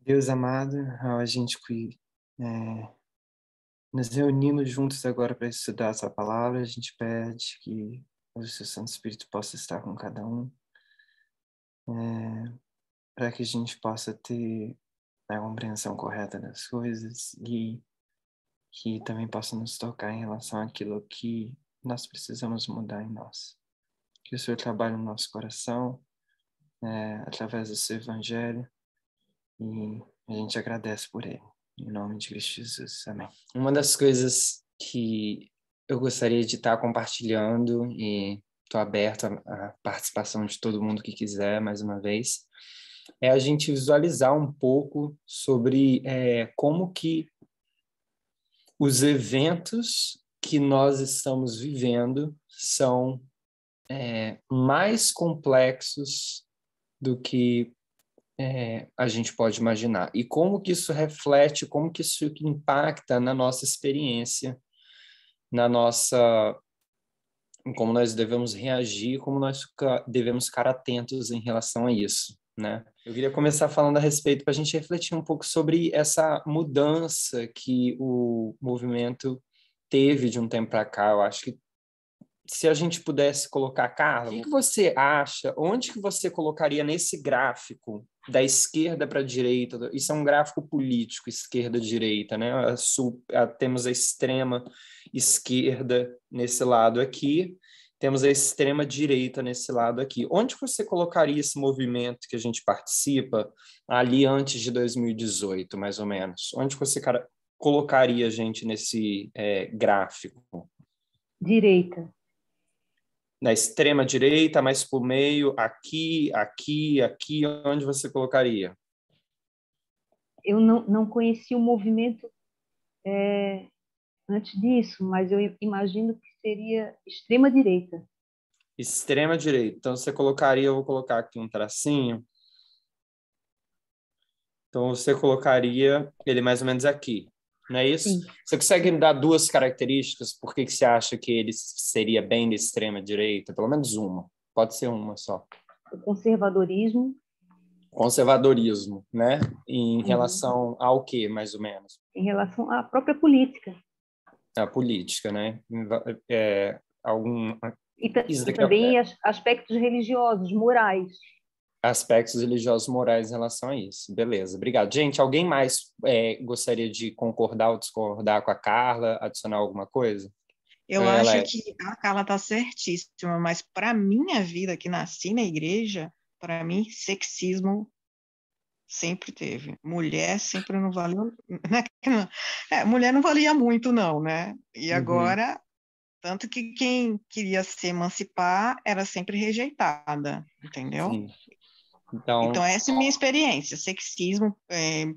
Deus amado, a gente é, nos reunimos juntos agora para estudar essa palavra. A gente pede que o seu Santo Espírito possa estar com cada um, para que a gente possa ter a compreensão correta das coisas e que também possa nos tocar em relação àquilo que nós precisamos mudar em nós. Que o Senhor trabalhe no nosso coração, através do seu Evangelho, e a gente agradece por ele. Em nome de Cristo Jesus. Amém. Uma das coisas que eu gostaria de estar compartilhando, e estou aberto à participação de todo mundo que quiser, mais uma vez, é a gente visualizar um pouco sobre como que os eventos que nós estamos vivendo são mais complexos do que a gente pode imaginar. E como que isso reflete, como que isso impacta na nossa experiência, como nós devemos reagir, como nós devemos ficar atentos em relação a isso, né? Eu queria começar falando a respeito para a gente refletir um pouco sobre essa mudança que o movimento teve de um tempo para cá. Eu acho que se a gente pudesse colocar, Carla, o que você acha? Onde que você colocaria nesse gráfico da esquerda para a direita? Isso é um gráfico político, esquerda-direita, né? Temos a extrema esquerda nesse lado aqui, temos a extrema direita nesse lado aqui. Onde você colocaria esse movimento que a gente participa ali antes de 2018, mais ou menos? Onde você colocaria a gente nesse gráfico? Direita. Na extrema direita, mais por meio, aqui, onde você colocaria? Eu não conheci o movimento antes disso, mas eu imagino que seria extrema direita. Extrema direita. Então você colocaria, eu vou colocar aqui um tracinho. Então você colocaria ele mais ou menos aqui, não é isso? Sim. Você consegue me dar duas características por que você acha que ele seria bem de extrema direita? Pelo menos uma. Pode ser uma só. O conservadorismo. Conservadorismo, né? Em relação ao quê, mais ou menos? Em relação à própria política. A política, né? E também aspectos religiosos, morais. Aspectos religiosos morais em relação a isso. Beleza, obrigado. Gente, alguém mais gostaria de concordar ou discordar com a Carla, adicionar alguma coisa? Eu acho que a Carla está certíssima, mas para minha vida, que nasci na igreja, para mim, sexismo sempre teve. Mulher sempre não valeu. Mulher não valia muito, não, né? E agora, tanto que quem queria se emancipar era sempre rejeitada, entendeu? Sim. Então, essa é a minha experiência, sexismo,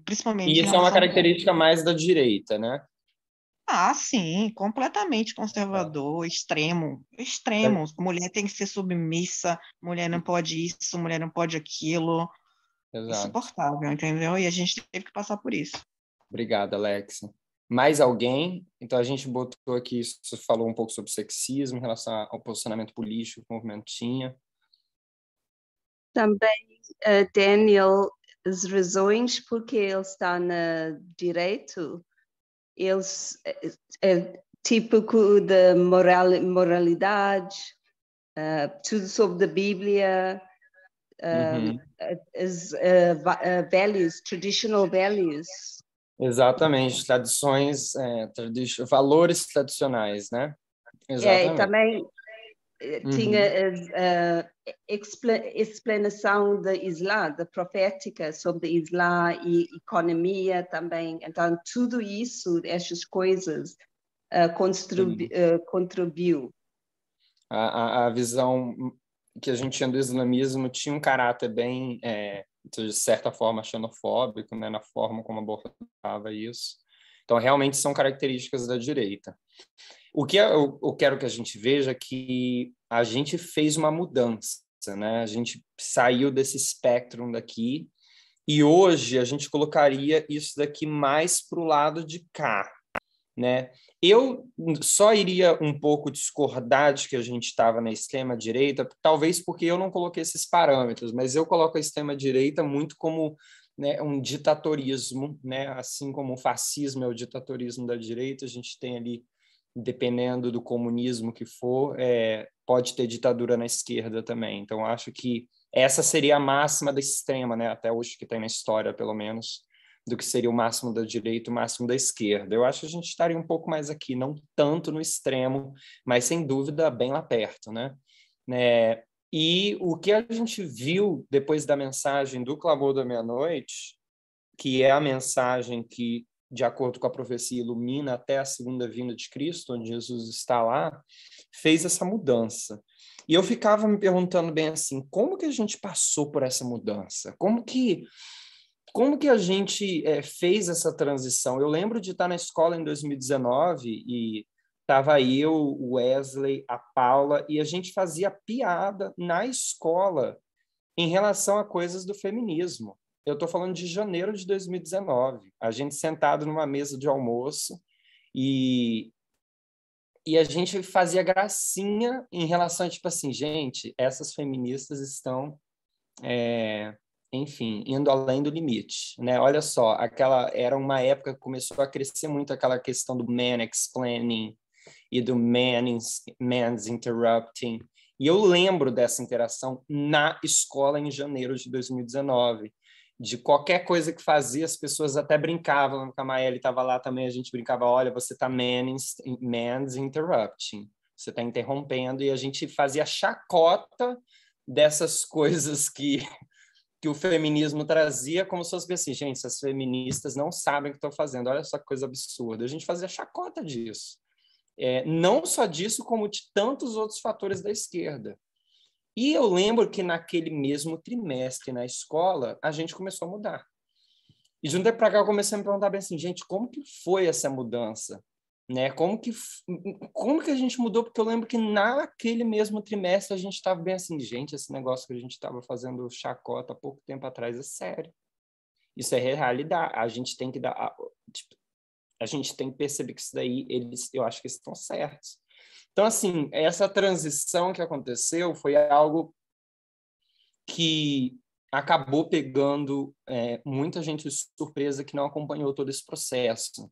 principalmente. E isso é uma característica mais da direita, né? Ah, sim, completamente conservador, extremo. Mulher tem que ser submissa, mulher não pode isso, mulher não pode aquilo. Exato. Insuportável, entendeu? E a gente teve que passar por isso. Obrigado, Alexa. Mais alguém? Então a gente botou aqui, você falou um pouco sobre sexismo em relação ao posicionamento político que o movimento tinha. Também, Daniel, as razões porque ele está na direita, eles é típico da moralidade, tudo sobre a Bíblia, as values, traditional values. Exatamente, tradições, valores tradicionais, né? Exatamente. E também tinha a explanação da Islã, da profética sobre Islã e economia também. Então, tudo isso, essas coisas, contribuiu. A visão que a gente tinha do islamismo tinha um caráter bem, de certa forma, xenofóbico, né, na forma como abordava isso. Então, realmente são características da direita. O que eu quero que a gente veja é que a gente fez uma mudança, né? A gente saiu desse espectro daqui e hoje a gente colocaria isso daqui mais para o lado de cá, né? Eu só iria um pouco discordar de que a gente estava na extrema-direita, talvez porque eu não coloquei esses parâmetros, mas eu coloco a extrema-direita muito como né, um ditatorismo, né, assim como o fascismo é o ditatorismo da direita, a gente tem ali, dependendo do comunismo que for, pode ter ditadura na esquerda também. Então, acho que essa seria a máxima da extrema, né, até hoje que tem na história, pelo menos, do que seria o máximo da direita e o máximo da esquerda. Eu acho que a gente estaria um pouco mais aqui, não tanto no extremo, mas, sem dúvida, bem lá perto, né? E o que a gente viu depois da mensagem do Clamor da Meia-Noite, que é a mensagem que, de acordo com a profecia, ilumina até a segunda vinda de Cristo, onde Jesus está lá, fez essa mudança. E eu ficava me perguntando bem assim, como que a gente passou por essa mudança? Como que a gente fez essa transição? Eu lembro de estar na escola em 2019 e estava eu, o Wesley, a Paula, e a gente fazia piada na escola em relação a coisas do feminismo. Eu estou falando de janeiro de 2019. A gente sentado numa mesa de almoço e a gente fazia gracinha em relação a, tipo assim, gente, essas feministas estão, enfim, indo além do limite, né? Olha só, era uma época que começou a crescer muito aquela questão do man-explaining e do man's interrupting. E eu lembro dessa interação na escola em janeiro de 2019. De qualquer coisa que fazia, as pessoas até brincavam. A Maeli estava lá também, a gente brincava, olha, você está man's interrupting. Você está interrompendo. E a gente fazia chacota dessas coisas que o feminismo trazia, como se fosse assim, gente, essas feministas não sabem o que estão fazendo. Olha só que coisa absurda. A gente fazia chacota disso. Não só disso, como de tantos outros fatores da esquerda. E eu lembro que naquele mesmo trimestre na escola, a gente começou a mudar. E de um tempo para cá eu comecei a me perguntar bem assim, gente, como que foi essa mudança? Né? Como que a gente mudou? Porque eu lembro que naquele mesmo trimestre a gente estava bem assim, gente, esse negócio que a gente estava fazendo chacota há pouco tempo atrás é sério. Isso é realidade. A gente tem que dar... Tipo, a gente tem que perceber que isso daí, eu acho que eles estão certos. Então, assim, essa transição que aconteceu foi algo que acabou pegando muita gente de surpresa que não acompanhou todo esse processo.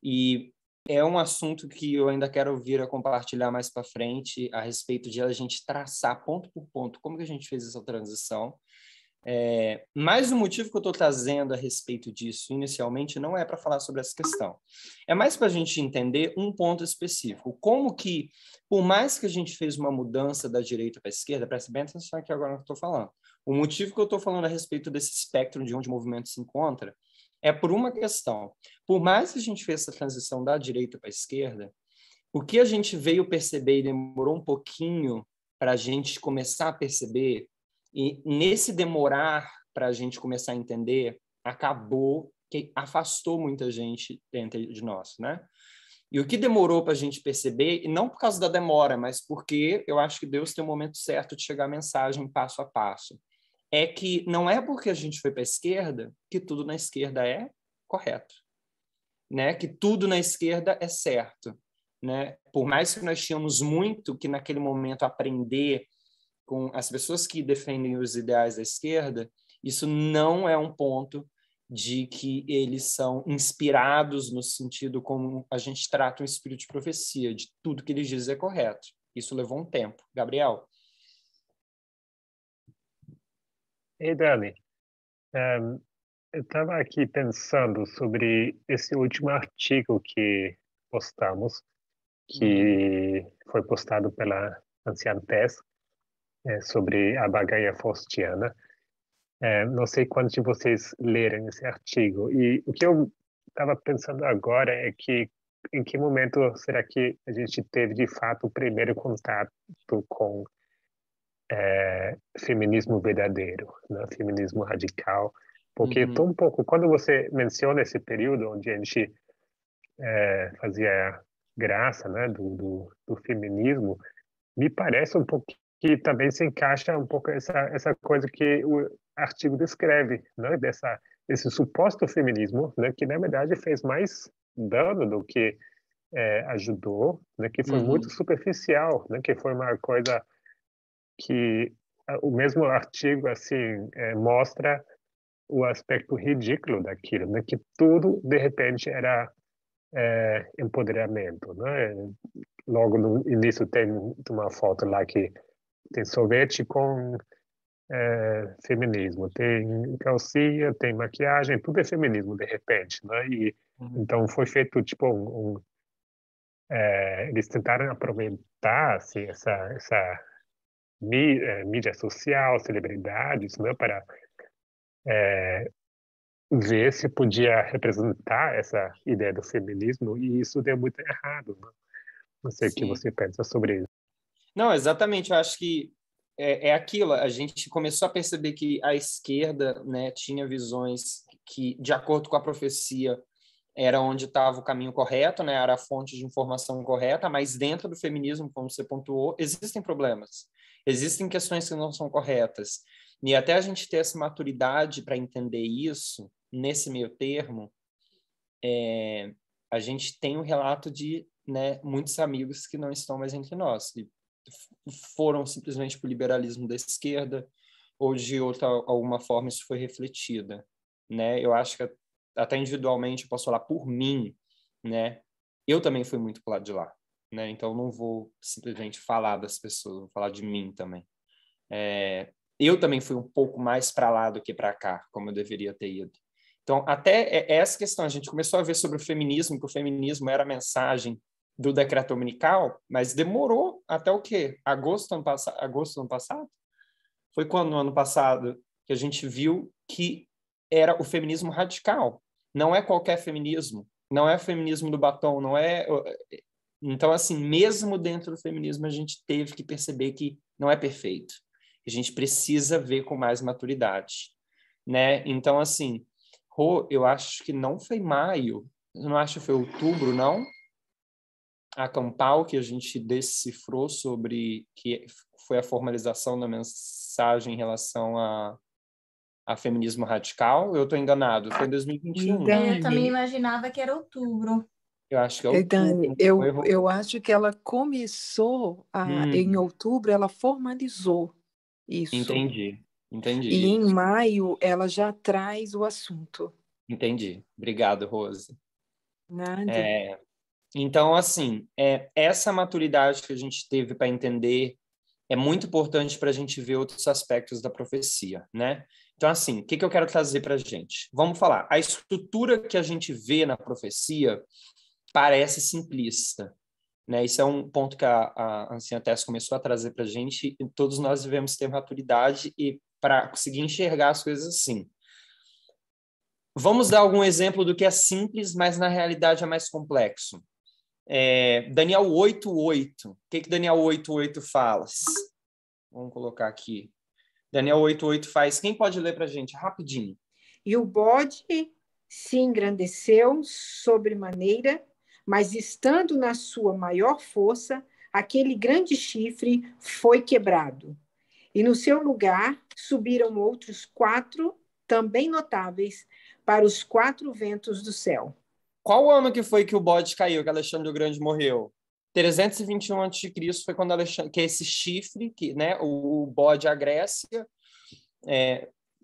E é um assunto que eu ainda quero vir a compartilhar mais para frente a respeito de a gente traçar ponto por ponto como que a gente fez essa transição. Mas o motivo que eu estou trazendo a respeito disso inicialmente não é para falar sobre essa questão. É mais para a gente entender um ponto específico. Como que, por mais que a gente fez uma mudança da direita para a esquerda, preste bem atenção aqui agora no que eu estou falando. O motivo que eu estou falando a respeito desse espectro de onde o movimento se encontra é por uma questão. Por mais que a gente fez essa transição da direita para a esquerda, o que a gente veio perceber e demorou um pouquinho para a gente começar a perceber. E nesse demorar para a gente começar a entender, acabou que afastou muita gente dentro de nós, né? E o que demorou para a gente perceber, e não por causa da demora, mas porque eu acho que Deus tem um momento certo de chegar a mensagem passo a passo, é que não é porque a gente foi para a esquerda que tudo na esquerda é correto, né? Que tudo na esquerda é certo, né? Por mais que nós tínhamos muito que naquele momento aprender com as pessoas que defendem os ideais da esquerda, isso não é um ponto de que eles são inspirados no sentido como a gente trata o espírito de profecia, de tudo que eles dizem é correto. Isso levou um tempo. Gabriel? Ei, Dani, eu estava aqui pensando sobre esse último artigo que postamos, que foi postado pela Anciã Tess, sobre a barganha faustiana. Não sei quantos de vocês leram esse artigo. E o que eu estava pensando agora é que em que momento será que a gente teve de fato o primeiro contato com feminismo verdadeiro, né? Feminismo radical? Porque tô um pouco, quando você menciona esse período onde a gente fazia graça, né, do feminismo, me parece um pouco que também se encaixa um pouco essa coisa que o artigo descreve, né, desse suposto feminismo, né, que na verdade fez mais dano do que ajudou, né, que foi muito superficial, né, que foi uma coisa que o mesmo artigo assim mostra o aspecto ridículo daquilo, né? Que tudo, de repente, era empoderamento, né? Logo no início tem uma foto lá que tem sorvete com feminismo, tem calcinha, tem maquiagem, tudo é feminismo de repente, né? E então foi feito tipo eles tentaram aproveitar assim, essa mídia social, celebridades, né, para ver se podia representar essa ideia do feminismo, e isso deu muito errado, né? Não sei o que Sim. você pensa sobre isso. Não, exatamente. Eu acho que é aquilo. A gente começou a perceber que a esquerda, né, tinha visões que, de acordo com a profecia, era onde estava o caminho correto, né, era a fonte de informação correta, mas dentro do feminismo, como você pontuou, existem problemas. Existem questões que não são corretas. E até a gente ter essa maturidade para entender isso, nesse meio termo, a gente tem um relato de, né, muitos amigos que não estão mais entre nós, que foram simplesmente para o liberalismo da esquerda, ou de alguma forma isso foi refletida, né? Eu acho que até individualmente eu posso falar por mim, né? Eu também fui muito para o lado de lá, né? Então não vou simplesmente falar das pessoas, vou falar de mim também. Eu também fui um pouco mais para lá do que para cá, como eu deveria ter ido. Então, até essa questão, a gente começou a ver sobre o feminismo, que o feminismo era a mensagem do decreto dominical, mas demorou até o quê? Agosto do ano passado? Foi quando, no ano passado, que a gente viu que era o feminismo radical. Não é qualquer feminismo. Não é o feminismo do batom, não é... Então, assim, mesmo dentro do feminismo, a gente teve que perceber que não é perfeito. A gente precisa ver com mais maturidade, né? Então, assim, eu acho que não foi maio, eu não acho que foi outubro, não? A Campal, que a gente decifrou sobre que foi a formalização da mensagem em relação a feminismo radical. Eu estou enganado, foi em 2021. Eu também imaginava que era outubro. Eu acho que é outubro. Dani, eu acho que ela começou em outubro, ela formalizou isso. Entendi. E em maio ela já traz o assunto. Entendi. Obrigado, Rose. Nada. Então, assim, essa maturidade que a gente teve para entender é muito importante para a gente ver outros aspectos da profecia, né? Então, assim, o que eu quero trazer para a gente? Vamos falar. A estrutura que a gente vê na profecia parece simplista, né? Isso é um ponto que a Anciã Tess começou a trazer para a gente, e todos nós devemos ter maturidade e para conseguir enxergar as coisas assim. Vamos dar algum exemplo do que é simples, mas na realidade é mais complexo. Daniel 8:8. O que Daniel 8:8 fala? Vamos colocar aqui. Daniel 8:8 faz. Quem pode ler para a gente? Rapidinho. E o bode se engrandeceu sobremaneira, mas estando na sua maior força, aquele grande chifre foi quebrado. E no seu lugar subiram outros 4, também notáveis, para os 4 ventos do céu. Qual ano que foi que o bode caiu, que Alexandre o Grande morreu? 321 a.C. foi quando que é esse chifre, que, né, o bode, a Grécia,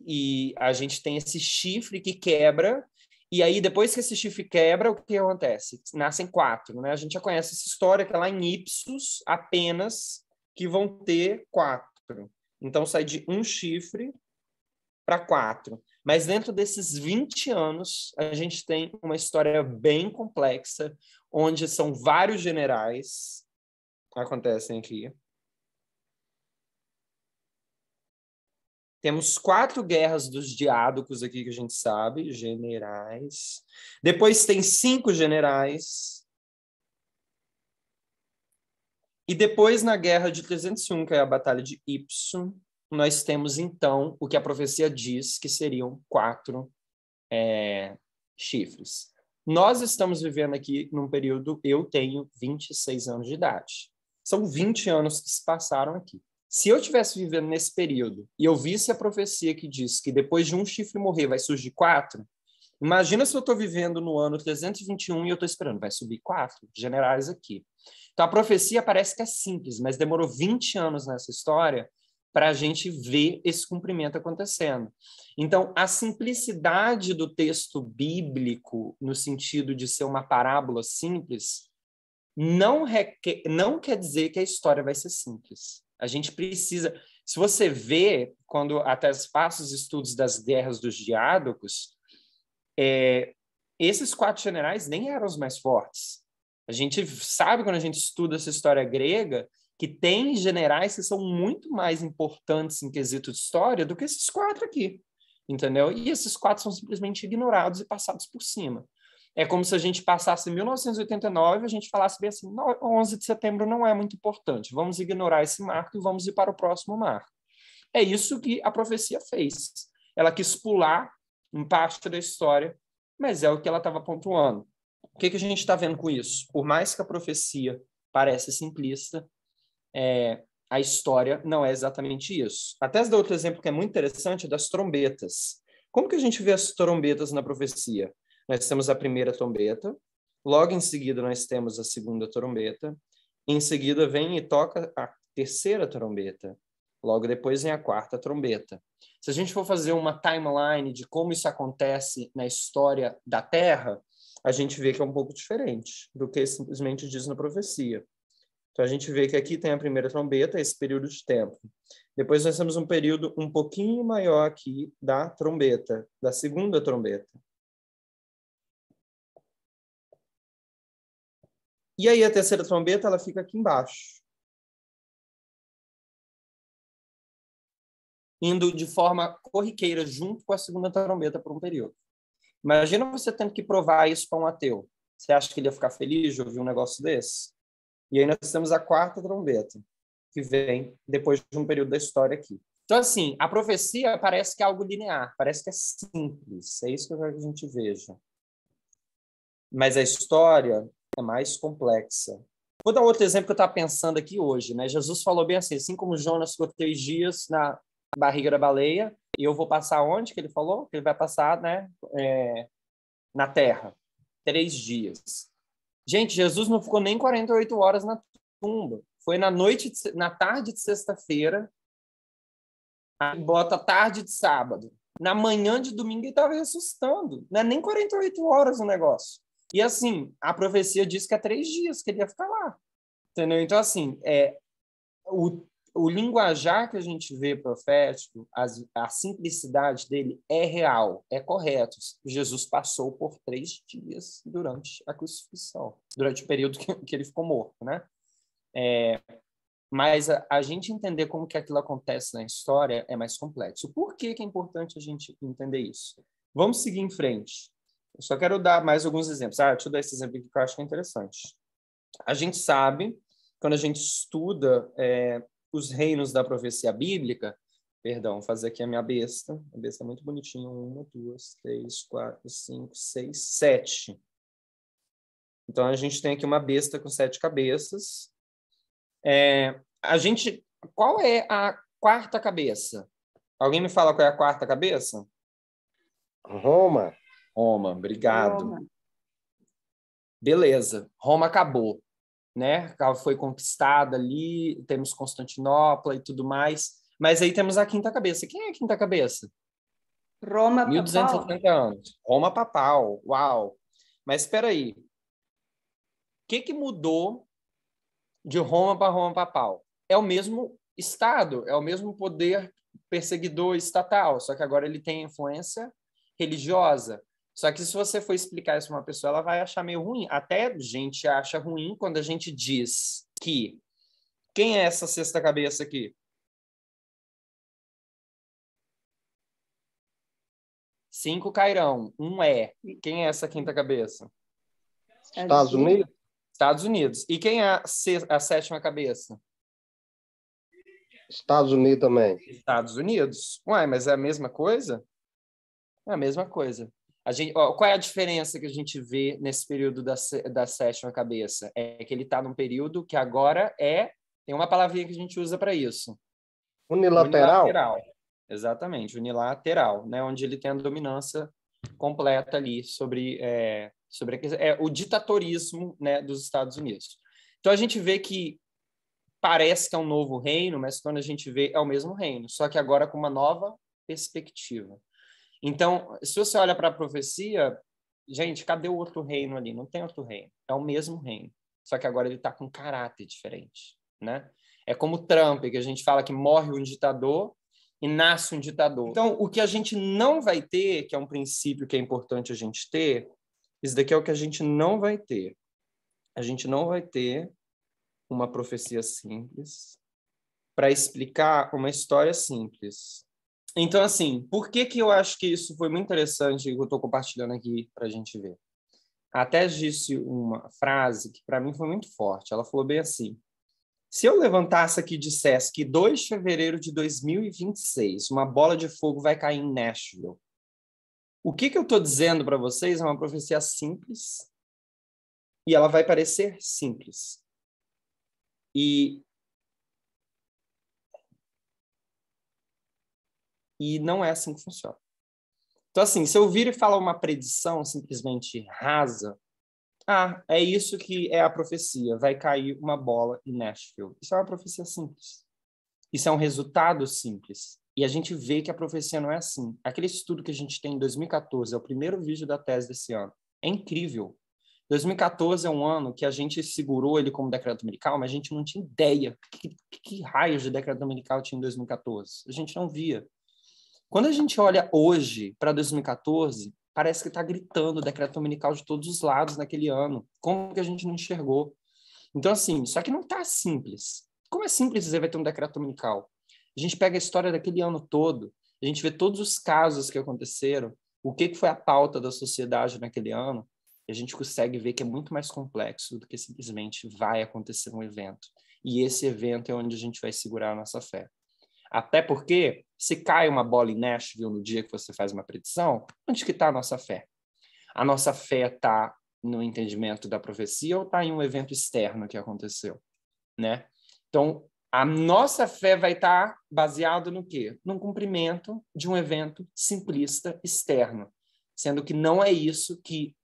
e a gente tem esse chifre que quebra, e aí depois que esse chifre quebra, o que acontece? Nascem 4, né? A gente já conhece essa história, que é lá em Ipsos, apenas, que vão ter 4. Então sai de um chifre para 4. Mas dentro desses 20 anos, a gente tem uma história bem complexa, onde são vários generais que acontecem aqui. Temos 4 guerras dos diádocos aqui que a gente sabe, generais. Depois tem 5 generais. E depois, na guerra de 301, que é a Batalha de Ipsum, nós temos, então, o que a profecia diz que seriam 4 chifres. Nós estamos vivendo aqui num período, eu tenho 26 anos de idade. São 20 anos que se passaram aqui. Se eu estivesse vivendo nesse período e eu visse a profecia que diz que depois de um chifre morrer vai surgir 4, imagina se eu estou vivendo no ano 321 e eu estou esperando, vai subir 4 generais aqui. Então, a profecia parece que é simples, mas demorou 20 anos nessa história para a gente ver esse cumprimento acontecendo. Então, a simplicidade do texto bíblico, no sentido de ser uma parábola simples, não quer dizer que a história vai ser simples. A gente precisa... Se você vê, quando até faço os estudos das guerras dos diádocos, esses 4 generais nem eram os mais fortes. A gente sabe, quando a gente estuda essa história grega, que tem generais que são muito mais importantes em quesito de história do que esses 4 aqui, entendeu? E esses 4 são simplesmente ignorados e passados por cima. É como se a gente passasse em 1989 e a gente falasse bem assim, 11 de setembro não é muito importante, vamos ignorar esse marco e vamos ir para o próximo marco. É isso que a profecia fez. Ela quis pular em parte da história, mas é o que ela estava pontuando. O que a gente está vendo com isso? Por mais que a profecia pareça simplista, a história não é exatamente isso. Até dou outro exemplo que é muito interessante, das trombetas. Como que a gente vê as trombetas na profecia? Nós temos a primeira trombeta, logo em seguida nós temos a segunda trombeta, em seguida vem e toca a terceira trombeta, logo depois vem a quarta trombeta. Se a gente for fazer uma timeline de como isso acontece na história da Terra, a gente vê que é um pouco diferente do que simplesmente diz na profecia. Então, a gente vê que aqui tem a primeira trombeta, esse período de tempo. Depois nós temos um período um pouquinho maior aqui da trombeta, da segunda trombeta. E aí a terceira trombeta, ela fica aqui embaixo. Indo de forma corriqueira junto com a segunda trombeta por um período. Imagina você tendo que provar isso para um ateu. Você acha que ele ia ficar feliz de ouvir um negócio desse? E aí nós temos a quarta trombeta, que vem depois de um período da história aqui. Então, assim, a profecia parece que é algo linear, parece que é simples. É isso que eu quero que a gente veja. Mas a história é mais complexa. Vou dar outro exemplo que eu estava pensando aqui hoje, né? Jesus falou bem assim como Jonas ficou 3 dias na barriga da baleia, e eu vou passar onde que ele falou? Que ele vai passar, né, na terra. 3 dias. Gente, Jesus não ficou nem 48 horas na tumba. Foi na tarde de sexta-feira, aí bota tarde de sábado. Na manhã de domingo ele estava ressuscitando. Não é nem 48 horas o negócio. E assim, a profecia diz que é 3 dias que ele ia ficar lá. Entendeu? Então, assim, o linguajar que a gente vê profético, a simplicidade dele é real, é correto. Jesus passou por 3 dias durante a crucifixão, durante o período que ele ficou morto, né? Mas a gente entender como que aquilo acontece na história é mais complexo. Por que é importante a gente entender isso? Vamos seguir em frente. Eu só quero dar mais alguns exemplos. Deixa eu dar esse exemplo aqui que eu acho que é interessante. A gente sabe, quando a gente estuda os reinos da profecia bíblica, perdão, vou fazer aqui a minha besta. A besta é muito bonitinha. 1, 2, 3, 4, 5, 6, 7. Então, a gente tem aqui uma besta com 7 cabeças. Qual é a quarta cabeça? Alguém me fala qual é a quarta cabeça? Roma. Roma, obrigado. Roma. Beleza, Roma acabou, né? Ela foi conquistada ali, temos Constantinopla e tudo mais, mas aí temos a quinta cabeça. Quem é a quinta cabeça? Roma 1270 papal. anos. Roma papal, uau! Mas espera aí, o que mudou de Roma para Roma papal? É o mesmo Estado, é o mesmo poder perseguidor estatal, só que agora ele tem influência religiosa. Só que se você for explicar isso para uma pessoa, ela vai achar meio ruim. Até a gente acha ruim quando a gente diz que... Quem é essa sexta cabeça aqui? 5 cairão, 1 é. Quem é essa quinta cabeça? Estados Unidos. Estados Unidos. E quem é a 7ª cabeça? Estados Unidos também. Estados Unidos. Ué, mas é a mesma coisa? É a mesma coisa. Qual é a diferença que a gente vê nesse período da 7ª cabeça? É que ele está num período que agora tem uma palavrinha que a gente usa para isso. Unilateral. Exatamente, unilateral, né? Onde ele tem a dominância completa ali sobre o ditatorismo, né, dos Estados Unidos. Então, a gente vê que parece que é um novo reino, mas quando a gente vê, é o mesmo reino, só que agora com uma nova perspectiva. Então, se você olha para a profecia, gente, cadê o outro reino ali? Não tem outro reino. É o mesmo reino, só que agora ele está com um caráter diferente, né? É como Trump, que a gente fala que morre um ditador e nasce um ditador. Então, o que a gente não vai ter, que é um princípio que é importante a gente ter, isso daqui é o que a gente não vai ter. A gente não vai ter uma profecia simples para explicar uma história simples. Então, assim, por que eu acho que isso foi muito interessante e eu estou compartilhando aqui para a gente ver? A Tess disse uma frase que para mim foi muito forte. Ela falou bem assim: se eu levantasse aqui e dissesse que 2 de fevereiro de 2026 uma bola de fogo vai cair em Nashville, o que eu estou dizendo para vocês é uma profecia simples e ela vai parecer simples. E não é assim que funciona. Então, assim, se eu vir e falar uma predição simplesmente rasa, é isso que é a profecia, vai cair uma bola em Nashville. Isso é uma profecia simples. Isso é um resultado simples. E a gente vê que a profecia não é assim. Aquele estudo que a gente tem em 2014, é o primeiro vídeo da tese desse ano. É incrível. 2014 é um ano que a gente segurou ele como decreto dominical, mas a gente não tinha ideia que raios de decreto dominical tinha em 2014. A gente não via. Quando a gente olha hoje para 2014, parece que está gritando o decreto dominical de todos os lados naquele ano. Como que a gente não enxergou? Então, assim, só que não está simples. Como é simples dizer vai ter um decreto dominical? A gente pega a história daquele ano todo, a gente vê todos os casos que aconteceram, o que foi a pauta da sociedade naquele ano, e a gente consegue ver que é muito mais complexo do que simplesmente vai acontecer um evento. E esse evento é onde a gente vai segurar a nossa fé. Até porque, se cai uma bola em Nashville no dia que você faz uma predição, onde que está a nossa fé? A nossa fé está no entendimento da profecia ou está em um evento externo que aconteceu, né? Então, a nossa fé vai estar baseada no quê? No cumprimento de um evento simplista externo, sendo que não é isso que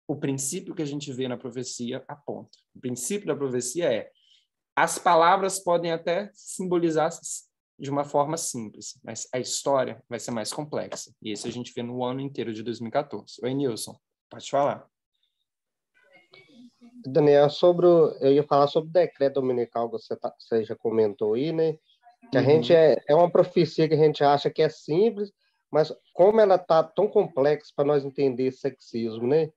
o princípio que a gente vê na profecia aponta. O princípio da profecia é: as palavras podem até simbolizar de uma forma simples, mas a história vai ser mais complexa. E isso a gente vê no ano inteiro de 2014. Oi, Nilson, pode falar. Daniel, eu ia falar sobre o decreto dominical que você já comentou aí, né? Que a gente é uma profecia que a gente acha que é simples, mas como ela está tão complexa para nós entender sexismo, né?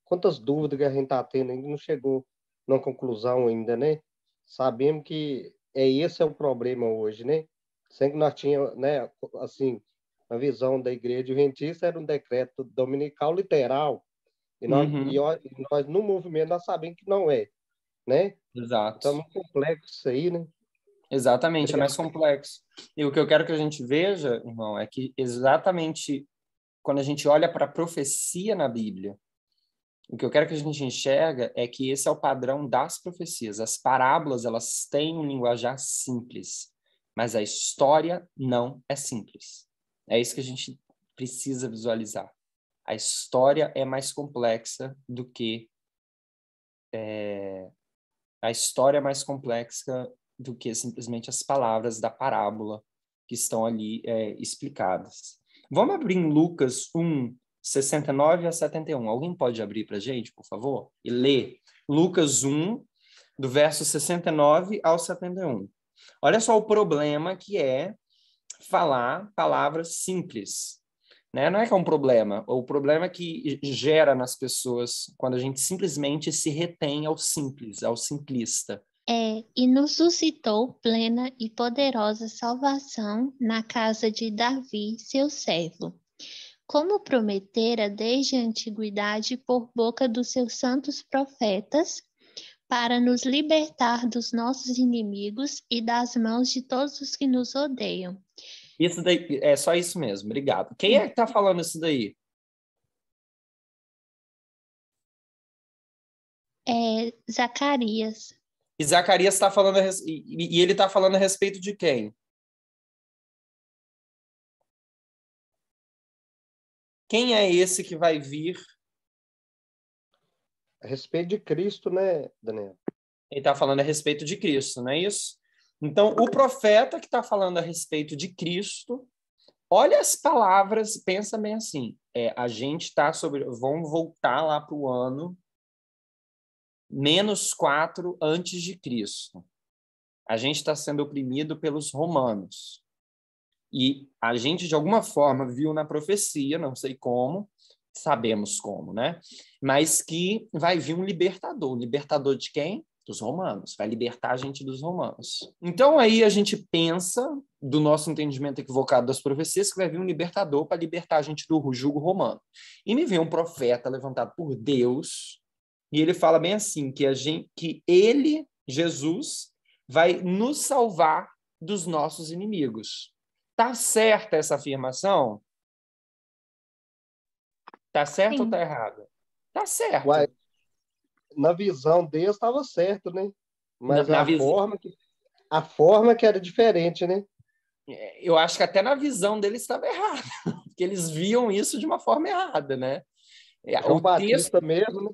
Quantas dúvidas que a gente está tendo, ainda não chegou numa conclusão ainda, né? Sabemos que esse é o problema hoje, né? Sempre que nós tínhamos, né, assim, a visão da igreja adventista era um decreto dominical literal, e nós no movimento nós sabemos que não é, né? Exato. Então é muito complexo isso aí, né? Exatamente, Obrigado. É mais complexo. E o que eu quero que a gente veja, irmão, é que exatamente quando a gente olha para a profecia na Bíblia, o que eu quero que a gente enxerga é que esse é o padrão das profecias. As parábolas, elas têm um linguajar simples, mas a história não é simples. É isso que a gente precisa visualizar. A história é mais complexa do que simplesmente as palavras da parábola que estão ali explicadas. Vamos abrir em Lucas 1, 69 a 71. Alguém pode abrir para a gente, por favor? E ler Lucas 1, do verso 69 ao 71. Olha só o problema que é falar palavras simples. Né? Não é que é um problema. O problema é que gera nas pessoas quando a gente simplesmente se retém ao simples, ao simplista. E nos suscitou plena e poderosa salvação na casa de Davi, seu servo, como prometera desde a antiguidade por boca dos seus santos profetas, para nos libertar dos nossos inimigos e das mãos de todos os que nos odeiam. Isso daí, é só isso mesmo, obrigado. Quem é que está falando isso daí? Zacarias. E Zacarias está falando, e ele está falando a respeito de quem? Quem é esse que vai vir? A respeito de Cristo, né, Daniel? Ele está falando a respeito de Cristo, não é isso? Então, o profeta que está falando a respeito de Cristo, olha as palavras, pensa bem assim, a gente está sobre... Vamos voltar lá para o ano -4 antes de Cristo. A gente está sendo oprimido pelos romanos. E a gente, de alguma forma, viu na profecia, não sei como, sabemos como, né? Mas que vai vir um libertador. Um libertador de quem? Dos romanos. Vai libertar a gente dos romanos. Então, aí a gente pensa, do nosso entendimento equivocado das profecias, que vai vir um libertador para libertar a gente do jugo romano. E me vem um profeta levantado por Deus, e ele fala bem assim, que ele, Jesus, vai nos salvar dos nossos inimigos. Tá certa essa afirmação? Tá certo ou tá errada? Tá certo. Uai, na visão deles estava certo, né? Mas a forma que era diferente, né? Eu acho que até na visão deles estava errado, porque eles viam isso de uma forma errada, né? João Batista mesmo, né?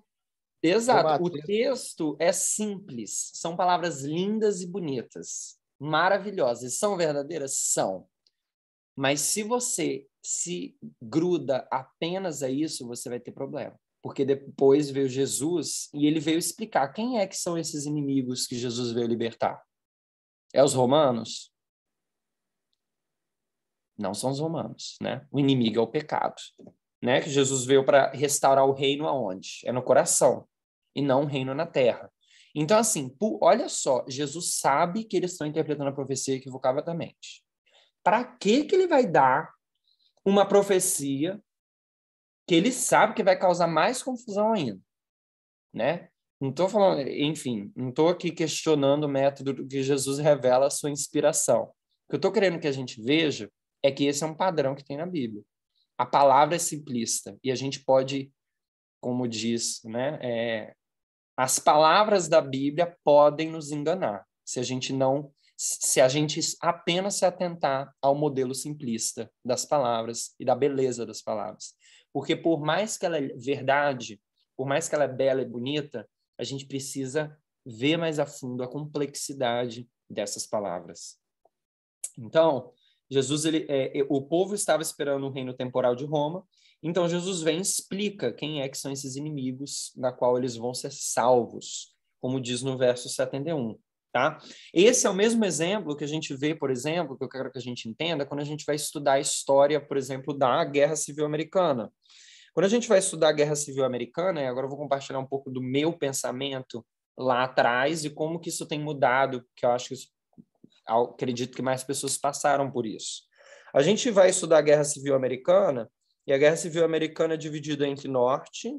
Exato. O texto é simples, são palavras lindas e bonitas, maravilhosas. São verdadeiras? São. Mas se você se gruda apenas a isso, você vai ter problema. Porque depois veio Jesus e ele veio explicar quem é que são esses inimigos que Jesus veio libertar. É os romanos? Não são os romanos, né? O inimigo é o pecado, né? Que Jesus veio para restaurar o reino aonde? É no coração, e não um reino na terra. Então, assim, olha só, Jesus sabe que eles estão interpretando a profecia equivocadamente. Para que ele vai dar uma profecia que ele sabe que vai causar mais confusão ainda, né? Não estou falando, enfim, não estou aqui questionando o método que Jesus revela a sua inspiração. O que eu estou querendo que a gente veja é que esse é um padrão que tem na Bíblia. A palavra é simplista e a gente pode, como diz, né, as palavras da Bíblia podem nos enganar se a gente apenas se atentar ao modelo simplista das palavras e da beleza das palavras. Porque por mais que ela é verdade, por mais que ela é bela e bonita, a gente precisa ver mais a fundo a complexidade dessas palavras. Então, Jesus, o povo estava esperando um reino temporal de Roma, então Jesus vem e explica quem é que são esses inimigos na qual eles vão ser salvos, como diz no verso 71. Tá? Esse é o mesmo exemplo que a gente vê, por exemplo, que eu quero que a gente entenda, quando a gente vai estudar a história, por exemplo, da Guerra Civil Americana. Quando a gente vai estudar a Guerra Civil Americana, e agora eu vou compartilhar um pouco do meu pensamento lá atrás e como que isso tem mudado, que eu acho que acredito que mais pessoas passaram por isso. A gente vai estudar a Guerra Civil Americana, e a Guerra Civil Americana é dividida entre Norte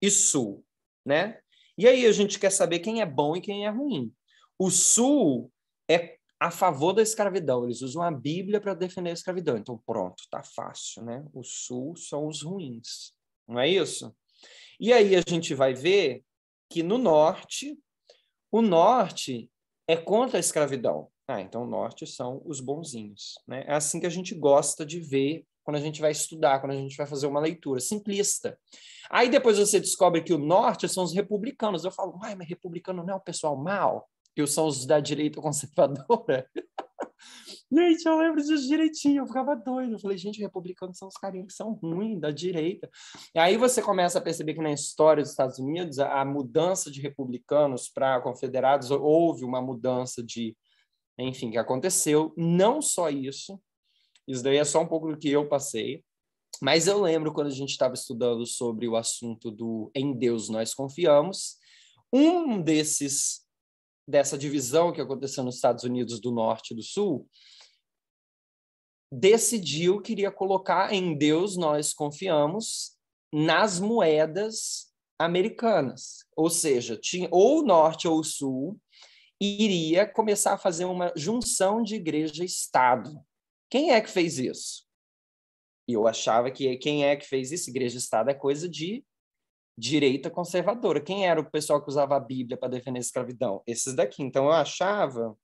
e Sul, né? E aí a gente quer saber quem é bom e quem é ruim. O Sul é a favor da escravidão, eles usam a Bíblia para defender a escravidão. Então, pronto, tá fácil, né? O Sul são os ruins, não é isso? E aí a gente vai ver que no Norte, o Norte é contra a escravidão. Então o Norte são os bonzinhos, né? É assim que a gente gosta de ver quando a gente vai estudar, quando a gente vai fazer uma leitura simplista. Aí depois você descobre que o Norte são os republicanos. Eu falo, mas republicano não é o pessoal mau? Que são os da direita conservadora? Gente, eu lembro disso direitinho, eu ficava doido. Eu falei, gente, republicanos são os carinhas que são ruins, da direita. E aí você começa a perceber que na história dos Estados Unidos, a mudança de republicanos para confederados, houve uma mudança de, enfim, que aconteceu. Não só isso daí é só um pouco do que eu passei, mas eu lembro quando a gente estava estudando sobre o assunto do Em Deus Nós Confiamos, dessa divisão que aconteceu nos Estados Unidos do Norte e do Sul, queria colocar Em Deus Nós Confiamos nas moedas americanas. Ou seja, tinha ou o Norte ou o Sul iria começar a fazer uma junção de igreja e Estado. Quem é que fez isso? E eu achava que quem é que fez isso? Igreja e Estado é coisa de direita conservadora. Quem era o pessoal que usava a Bíblia para defender a escravidão? Esses daqui. Então, eu achava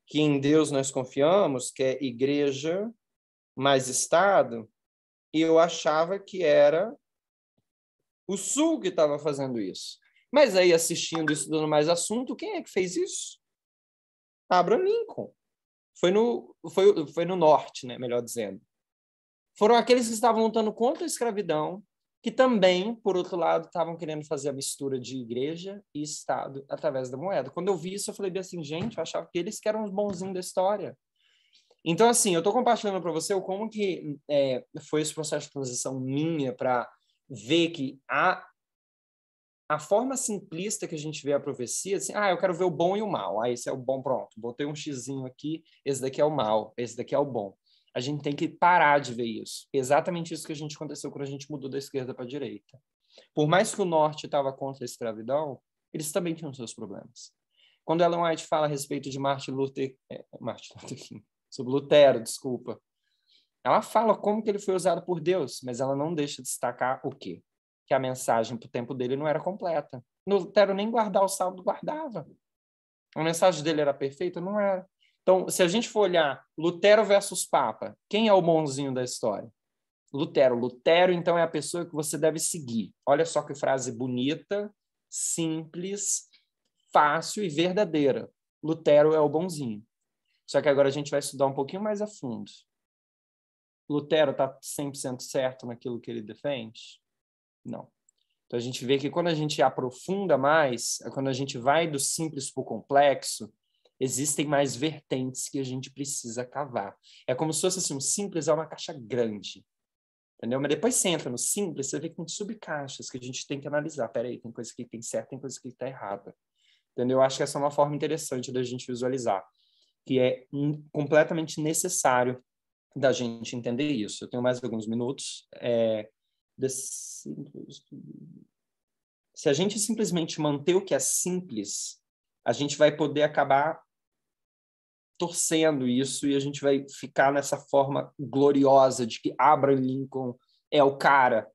que Em Deus Nós Confiamos, que é igreja mais Estado, e eu achava que era o Sul que estava fazendo isso. Mas aí, assistindo, estudando mais assunto, quem é que fez isso? Abraham Lincoln. Foi no norte, né, melhor dizendo. Foram aqueles que estavam lutando contra a escravidão, que também, por outro lado, estavam querendo fazer a mistura de igreja e Estado através da moeda. Quando eu vi isso, eu falei assim, gente, eu achava que eles que eram os bonzinhos da história. Então, assim, eu estou compartilhando para você como que foi esse processo de transição minha para ver que a forma simplista que a gente vê a profecia, assim, eu quero ver o bom e o mal. Esse é o bom, pronto. Botei um xizinho aqui, esse daqui é o mal, esse daqui é o bom. A gente tem que parar de ver isso. Exatamente isso que aconteceu quando a gente mudou da esquerda para a direita. Por mais que o norte estava contra a escravidão, eles também tinham seus problemas. Quando Ellen White fala a respeito de Martin Luther King, sobre Lutero, desculpa, ela fala como que ele foi usado por Deus, mas ela não deixa de destacar o quê? Que a mensagem para o tempo dele não era completa. Lutero nem guardar o sábado guardava. A mensagem dele era perfeita? Não era. Então, se a gente for olhar Lutero versus Papa, quem é o bonzinho da história? Lutero. Lutero, então, é a pessoa que você deve seguir. Olha só que frase bonita, simples, fácil e verdadeira. Lutero é o bonzinho. Só que agora a gente vai estudar um pouquinho mais a fundo. Lutero está 100% certo naquilo que ele defende? Não. Então, a gente vê que quando a gente aprofunda mais, quando a gente vai do simples para o complexo, existem mais vertentes que a gente precisa cavar. É como se fosse assim, o simples é uma caixa grande. Entendeu? Mas depois você entra no simples, você vê que tem subcaixas que a gente tem que analisar. Peraí, tem coisa que tem certa, tem coisa que está errada. Entendeu? Eu acho que essa é uma forma interessante da gente visualizar, que é completamente necessário da gente entender isso. Eu tenho mais alguns minutos. Se a gente simplesmente manter o que é simples, a gente vai poder acabar torcendo isso e a gente vai ficar nessa forma gloriosa de que Abraham Lincoln é o cara,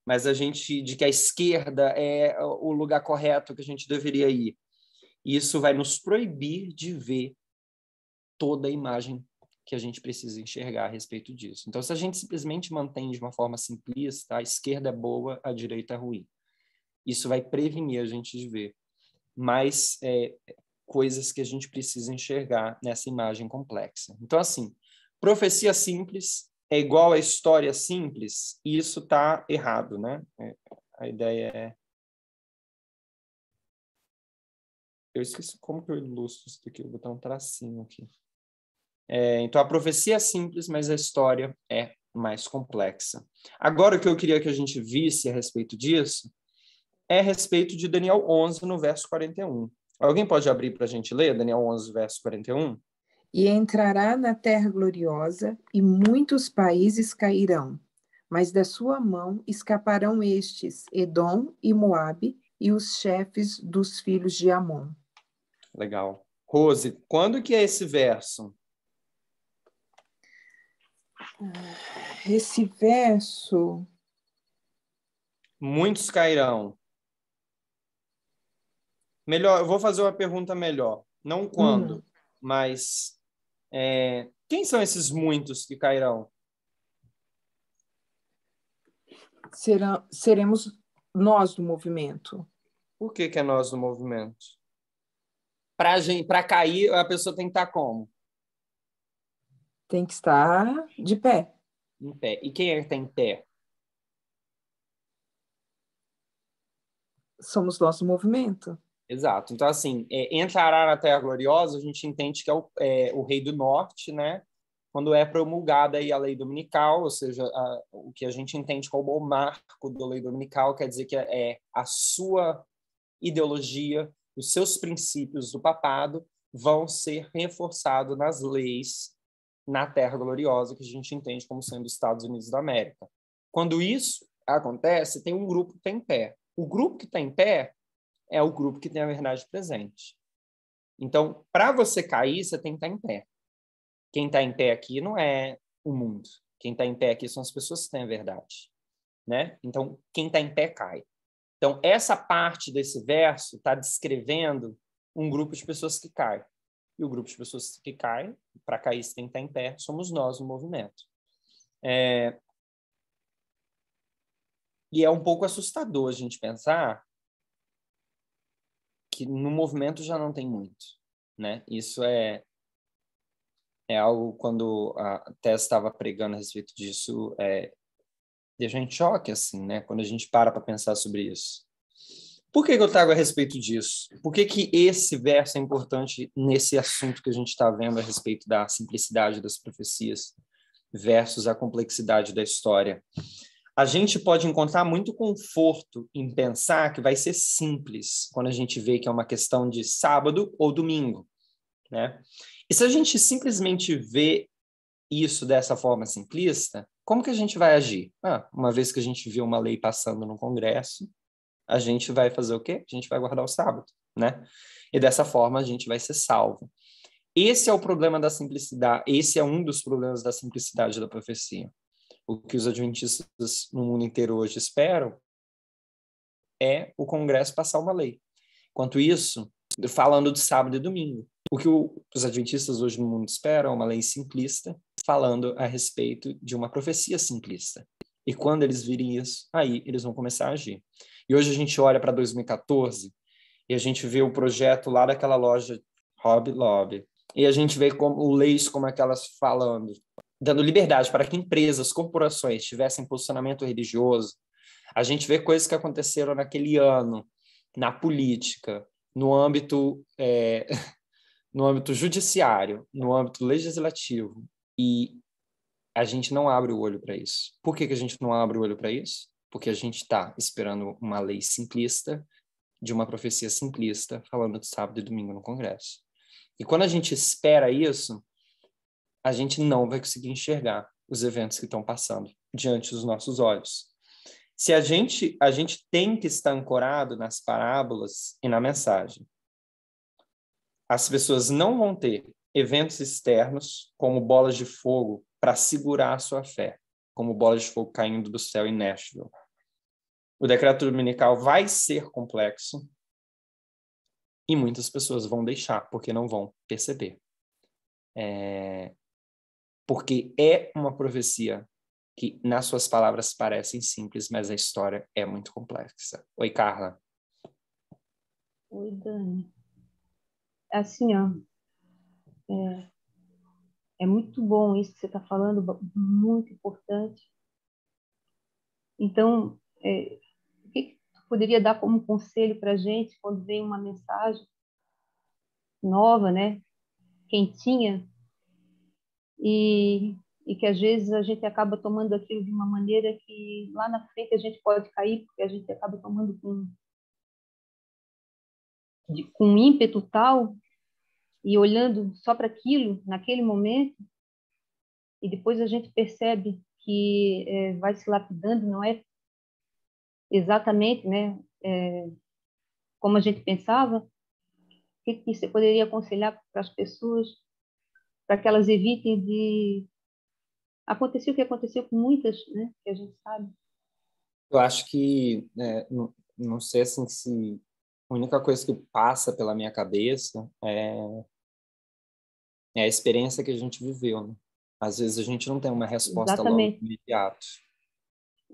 mas de que a esquerda é o lugar correto que a gente deveria ir. E isso vai nos proibir de ver toda a imagem que a gente precisa enxergar a respeito disso. Então, se a gente simplesmente mantém de uma forma simplista, a esquerda é boa, a direita é ruim. Isso vai prevenir a gente de ver mais coisas que a gente precisa enxergar nessa imagem complexa. Então, assim, profecia simples é igual a história simples, e isso está errado, né? A ideia é... Eu esqueci como que eu ilustro isso daqui, vou botar um tracinho aqui. Então, a profecia é simples, mas a história é mais complexa. Agora, o que eu queria que a gente visse a respeito disso é a respeito de Daniel 11, no verso 41. Alguém pode abrir para a gente ler Daniel 11, verso 41? E entrará na terra gloriosa, e muitos países cairão, mas da sua mão escaparão estes, Edom e Moabe, e os chefes dos filhos de Amon. Legal. Rose, quando que é esse verso? Esse verso... Muitos cairão. Melhor, eu vou fazer uma pergunta melhor. Não quando, mas quem são esses muitos que cairão? Seremos nós do movimento. Por que é nós do movimento? Para cair, a pessoa tem que estar como? Tem que estar de pé. Em pé. E quem é que está em pé? Somos nós do movimento. Exato. Então, assim, entrará na Terra Gloriosa, a gente entende que é o Rei do Norte, né? Quando é promulgada aí a lei dominical, ou seja, o que a gente entende como o marco da lei dominical, quer dizer que é a sua ideologia, os seus princípios do papado vão ser reforçados nas leis na Terra Gloriosa, que a gente entende como sendo os Estados Unidos da América. Quando isso acontece, tem um grupo que está em pé. O grupo que está em pé é o grupo que tem a verdade presente. Então, para você cair, você tem que estar em pé. Quem está em pé aqui não é o mundo. Quem está em pé aqui são as pessoas que têm a verdade, né? Então, quem está em pé cai. Então, essa parte desse verso está descrevendo um grupo de pessoas que cai. E o grupo de pessoas que cai, para cair, você tem que estar em pé, somos nós, o movimento. E é um pouco assustador a gente pensar que no movimento já não tem muito, né? Isso é algo, quando a Tess estava pregando a respeito disso, deixa a gente em choque, assim, né? Quando a gente para pensar sobre isso. Por que eu trago a respeito disso? Por que esse verso é importante nesse assunto que a gente está vendo a respeito da simplicidade das profecias versus a complexidade da história? A gente pode encontrar muito conforto em pensar que vai ser simples quando a gente vê que é uma questão de sábado ou domingo, né? E se a gente simplesmente vê isso dessa forma simplista, como que a gente vai agir? Uma vez que a gente vê uma lei passando no Congresso, a gente vai fazer o quê? A gente vai guardar o sábado, né? E dessa forma a gente vai ser salvo. Esse é o problema da simplicidade, esse é um dos problemas da simplicidade da profecia. O que os adventistas no mundo inteiro hoje esperam é o Congresso passar uma lei. Enquanto isso, falando de sábado e domingo, o que os adventistas hoje no mundo esperam é uma lei simplista, falando a respeito de uma profecia simplista. E quando eles virem isso, aí eles vão começar a agir. E hoje a gente olha para 2014 e a gente vê o projeto lá daquela loja Hobby Lobby. E a gente vê leis como aquelas falando, dando liberdade para que empresas, corporações tivessem posicionamento religioso. A gente vê coisas que aconteceram naquele ano, na política, no âmbito judiciário, no âmbito legislativo, e a gente não abre o olho para isso. Por que a gente não abre o olho para isso? Porque a gente está esperando uma lei simplista, de uma profecia simplista, falando de sábado e domingo no Congresso. E quando a gente espera isso, a gente não vai conseguir enxergar os eventos que estão passando diante dos nossos olhos. Se a gente tem que estar ancorado nas parábolas e na mensagem. As pessoas não vão ter eventos externos como bolas de fogo para segurar a sua fé, como bolas de fogo caindo do céu em Nashville. O decreto dominical vai ser complexo e muitas pessoas vão deixar porque não vão perceber. Porque é uma profecia que, nas suas palavras, parecem simples, mas a história é muito complexa. Oi, Carla. Oi, Dani. Assim, ó, é muito bom isso que você está falando, muito importante. Então, o que tu poderia dar como conselho para a gente quando vem uma mensagem nova, né, quentinha, e que às vezes a gente acaba tomando aquilo de uma maneira que lá na frente a gente pode cair, porque a gente acaba tomando com ímpeto tal, e olhando só para aquilo naquele momento, e depois a gente percebe que vai se lapidando, não é exatamente, né, como a gente pensava. O que você poderia aconselhar para as pessoas para que elas evitem de acontecer o que aconteceu com muitas, né, que a gente sabe? Eu acho que, não sei assim, se a única coisa que passa pela minha cabeça é a experiência que a gente viveu, né? Às vezes a gente não tem uma resposta logo de imediato.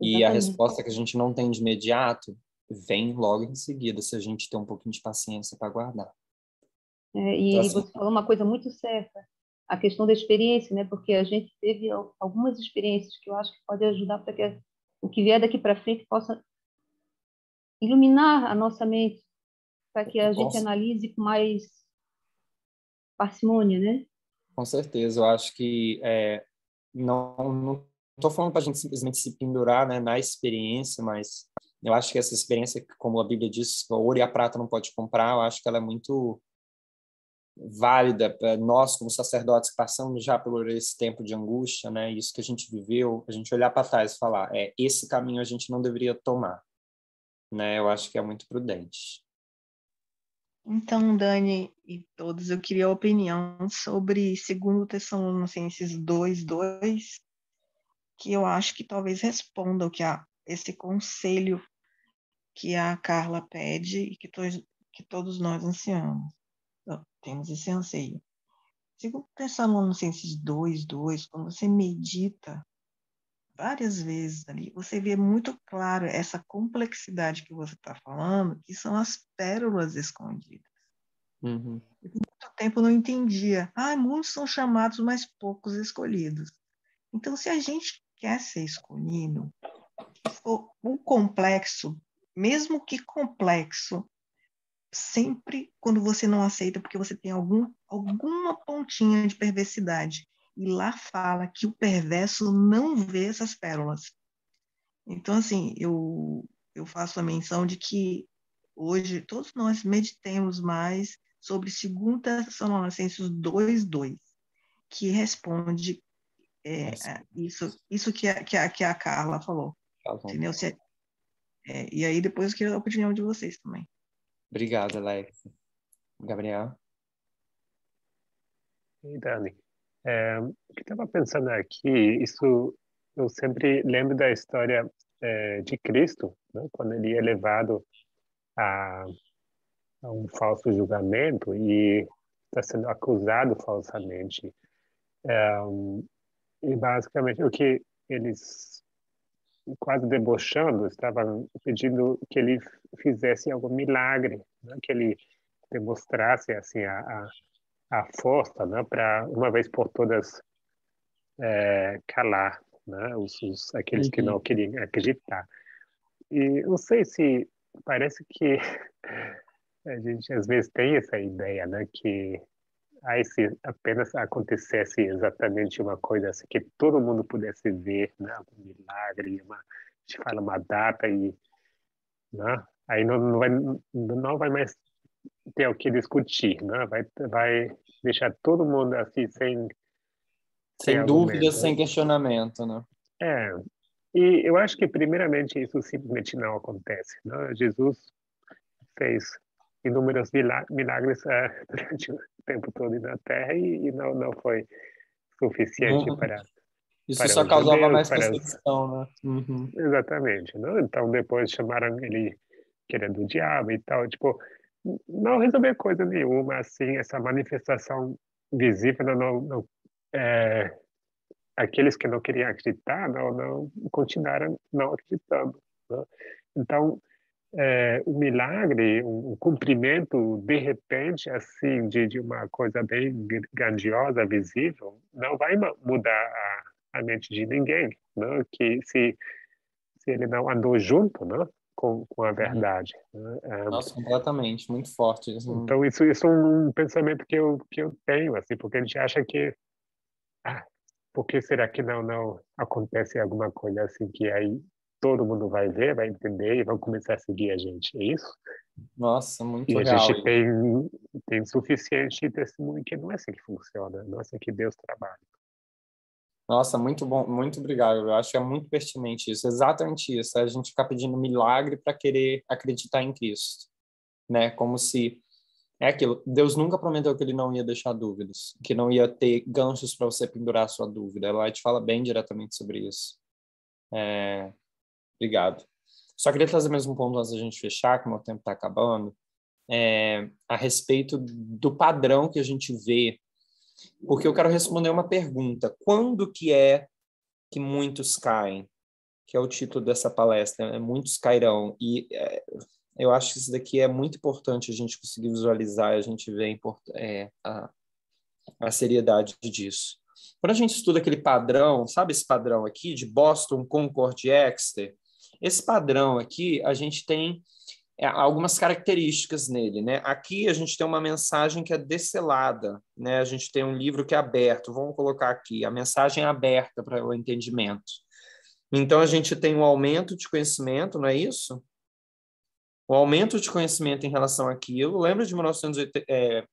E a resposta que a gente não tem de imediato vem logo em seguida, se a gente tem um pouquinho de paciência para aguardar. E assim, você falou uma coisa muito certa, a questão da experiência, né? Porque a gente teve algumas experiências que eu acho que pode ajudar para que o que vier daqui para frente possa iluminar a nossa mente, para que a gente analise com mais parcimônia, né? Com certeza, eu acho que não estou falando para a gente simplesmente se pendurar, né, na experiência, mas eu acho que essa experiência, como a Bíblia diz, o ouro e a prata não pode comprar, eu acho que ela é muito válida para nós, como sacerdotes, que passamos já por esse tempo de angústia, né, isso que a gente viveu, a gente olhar para trás e falar, esse caminho a gente não deveria tomar, né, eu acho que é muito prudente. Então, Dani e todos, eu queria a opinião sobre 2 Tessalonicenses 2:2, que eu acho que talvez responda o que esse conselho que a Carla pede e que todos nós ansiamos. Então, temos esse anseio. 2 Tessalonicenses 2:2, quando você medita várias vezes ali, você vê muito claro essa complexidade que você está falando, que são as pérolas escondidas. Uhum. Eu, por muito tempo eu não entendia. Muitos são chamados, mas poucos escolhidos. Então, se a gente quer ser escolhido, o complexo, mesmo que complexo, sempre quando você não aceita, porque você tem alguma pontinha de perversidade, e lá fala que o perverso não vê essas pérolas. Então, assim, eu faço a menção de que hoje todos nós meditemos mais sobre 2 Tessalonicenses 2:2, que responde isso que a Carla falou. Entendeu? E aí depois eu quero a opinião de vocês também. Obrigado, Alex. Gabriel? E Dani, o que eu estava pensando aqui, isso eu sempre lembro da história de Cristo, né? Quando ele é levado a um falso julgamento e está sendo acusado falsamente. E basicamente o que eles, quase debochando, estavam pedindo que ele fizesse algum milagre, né? Que ele demonstrasse assim a força, né? Para uma vez por todas calar, né? Aqueles que não queriam acreditar. E não sei se parece que a gente às vezes tem essa ideia, né? Que se apenas acontecesse exatamente uma coisa assim, que todo mundo pudesse ver, né? Um milagre, a gente fala uma data e, né? Aí não vai mais ter o que discutir, né? Vai deixar todo mundo assim sem dúvida, argumento. sem questionamento, né? E eu acho que primeiramente isso simplesmente não acontece, né? Jesus fez inúmeros milagres durante o tempo todo na Terra e não foi suficiente para isso só os causava judeus, mais perseguição, né? Exatamente, né? Então depois chamaram ele que era do diabo e tal, tipo, não resolveu coisa nenhuma, assim, essa manifestação visível não aqueles que não queriam acreditar não continuaram não acreditando, né? Então o milagre, um cumprimento de repente assim de uma coisa bem grandiosa, visível, não vai mudar a mente de ninguém, né? Que se ele não andou junto, né? com a verdade, né? Nossa, completamente, muito forte. Assim. Então isso é um pensamento que eu tenho, assim, porque a gente acha que por que será que não acontece alguma coisa assim que aí todo mundo vai ver, vai entender e vai começar a seguir a gente, é isso? Nossa, muito e a real. gente tem suficiente testemunho que não é assim que funciona, não é assim que Deus trabalha. Nossa, muito bom, muito obrigado. Eu acho que é muito pertinente isso, exatamente isso. A gente ficar pedindo milagre para querer acreditar em Cristo, né? Como se é aquilo. Deus nunca prometeu que ele não ia deixar dúvidas, que não ia ter ganchos para você pendurar a sua dúvida. Ela te fala bem diretamente sobre isso. Obrigado. Só queria trazer mais um ponto antes da gente fechar, que o meu tempo está acabando, a respeito do padrão que a gente vê, porque eu quero responder uma pergunta. Quando que é que muitos caem? Que é o título dessa palestra, Muitos Cairão. E eu acho que isso daqui é muito importante a gente conseguir visualizar, a gente ver a seriedade disso. Quando a gente estuda aquele padrão, sabe esse padrão aqui de Boston, Concord e Exeter? Esse padrão aqui, a gente tem algumas características nele, né? Aqui a gente tem uma mensagem que é descelada, né? A gente tem um livro que é aberto. Vamos colocar aqui, a mensagem é aberta para o entendimento. Então, a gente tem um aumento de conhecimento, não é isso? O aumento de conhecimento em relação àquilo. Lembra de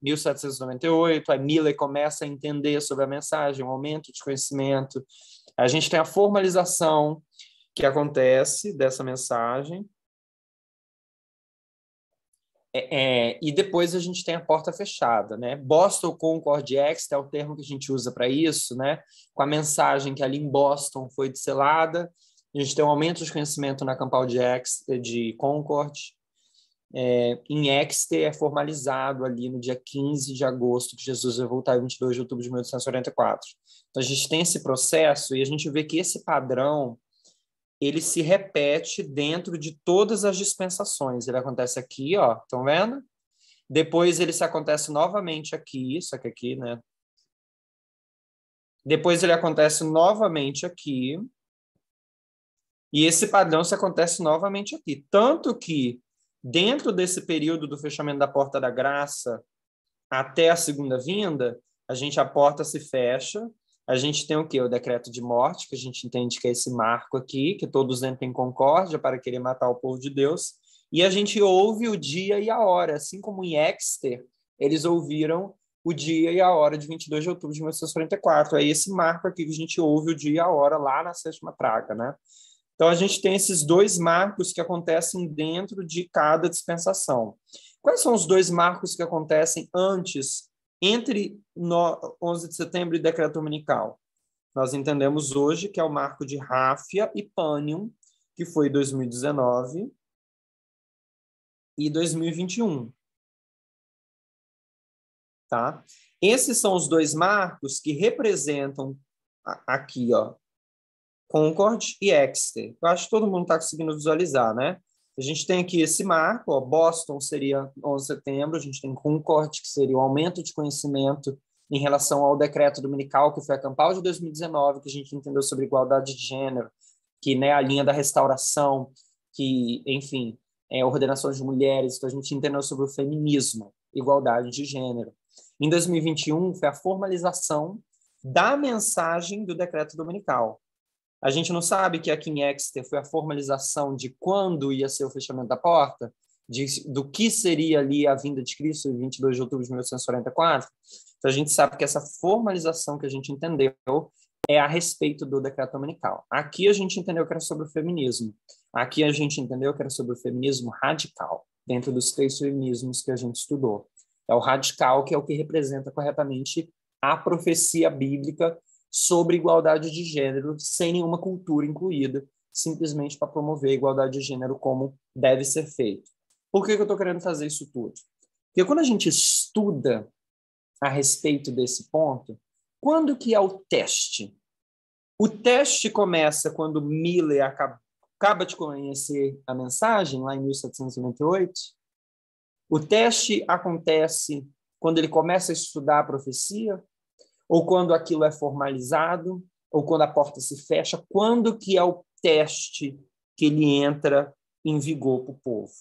1798, a Miller começa a entender sobre a mensagem, um aumento de conhecimento. A gente tem a formalização que acontece dessa mensagem. E depois a gente tem a porta fechada, né? Boston, Concord, Exeter é o termo que a gente usa para isso, né? Com a mensagem que ali em Boston foi descelada, a gente tem um aumento de conhecimento na campal de Concord, em Exeter é formalizado ali no dia 15 de agosto, que Jesus vai voltar em 22 de outubro de 1844. Então, a gente tem esse processo e a gente vê que esse padrão ele se repete dentro de todas as dispensações. Ele acontece aqui, ó, estão vendo? Depois ele se acontece novamente aqui, só que aqui, né? Depois ele acontece novamente aqui. E esse padrão se acontece novamente aqui. Tanto que, dentro desse período do fechamento da Porta da Graça até a segunda vinda, a porta se fecha, a gente tem o quê? O decreto de morte, que a gente entende que é esse marco aqui, que todos entram em concórdia para querer matar o povo de Deus, e a gente ouve o dia e a hora, assim como em Exeter, eles ouviram o dia e a hora de 22 de outubro de 1944. É esse marco aqui que a gente ouve o dia e a hora lá na sétima praga, né? Então, a gente tem esses dois marcos que acontecem dentro de cada dispensação. Quais são os dois marcos que acontecem antes, entre 11 de setembro e decreto dominical? Nós entendemos hoje que é o marco de Ráfia e Pânium, que foi 2019 e 2021. Tá? Esses são os dois marcos que representam aqui, ó, Concord e Exeter. Eu acho que todo mundo está conseguindo visualizar, né? A gente tem aqui esse marco, ó, Boston seria 11 de setembro, a gente tem Concord, que seria o aumento de conhecimento em relação ao decreto dominical, que foi a Campal de 2019, que a gente entendeu sobre igualdade de gênero, que, né, a linha da restauração, que, enfim, ordenações de mulheres, então a gente entendeu sobre o feminismo, igualdade de gênero. Em 2021, foi a formalização da mensagem do decreto dominical. A gente não sabe que aqui em Exeter foi a formalização de quando ia ser o fechamento da porta, do que seria ali a vinda de Cristo, em 22 de outubro de 1844. Então, a gente sabe que essa formalização que a gente entendeu é a respeito do decreto dominical. Aqui a gente entendeu que era sobre o feminismo. Aqui a gente entendeu que era sobre o feminismo radical, dentro dos 3 feminismos que a gente estudou. É o radical, que é o que representa corretamente a profecia bíblica sobre igualdade de gênero, sem nenhuma cultura incluída, simplesmente para promover a igualdade de gênero como deve ser feito. Por que eu estou querendo fazer isso tudo? Porque quando a gente estuda a respeito desse ponto, quando que é o teste? O teste começa quando Miller acaba de conhecer a mensagem, lá em 1798. O teste acontece quando ele começa a estudar a profecia, ou quando aquilo é formalizado, ou quando a porta se fecha. Quando que é o teste que ele entra em vigor para o povo?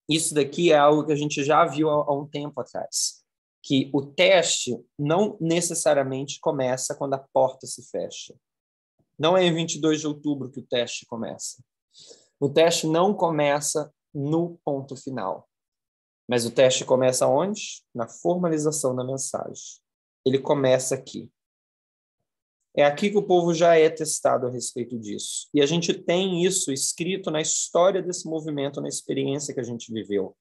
Isso daqui é algo que a gente já viu há um tempo atrás, que o teste não necessariamente começa quando a porta se fecha. Não é em 22 de outubro que o teste começa. O teste não começa no ponto final. Mas o teste começa onde? Na formalização da mensagem. Ele começa aqui. É aqui que o povo já é testado a respeito disso. E a gente tem isso escrito na história desse movimento, na experiência que a gente viveu.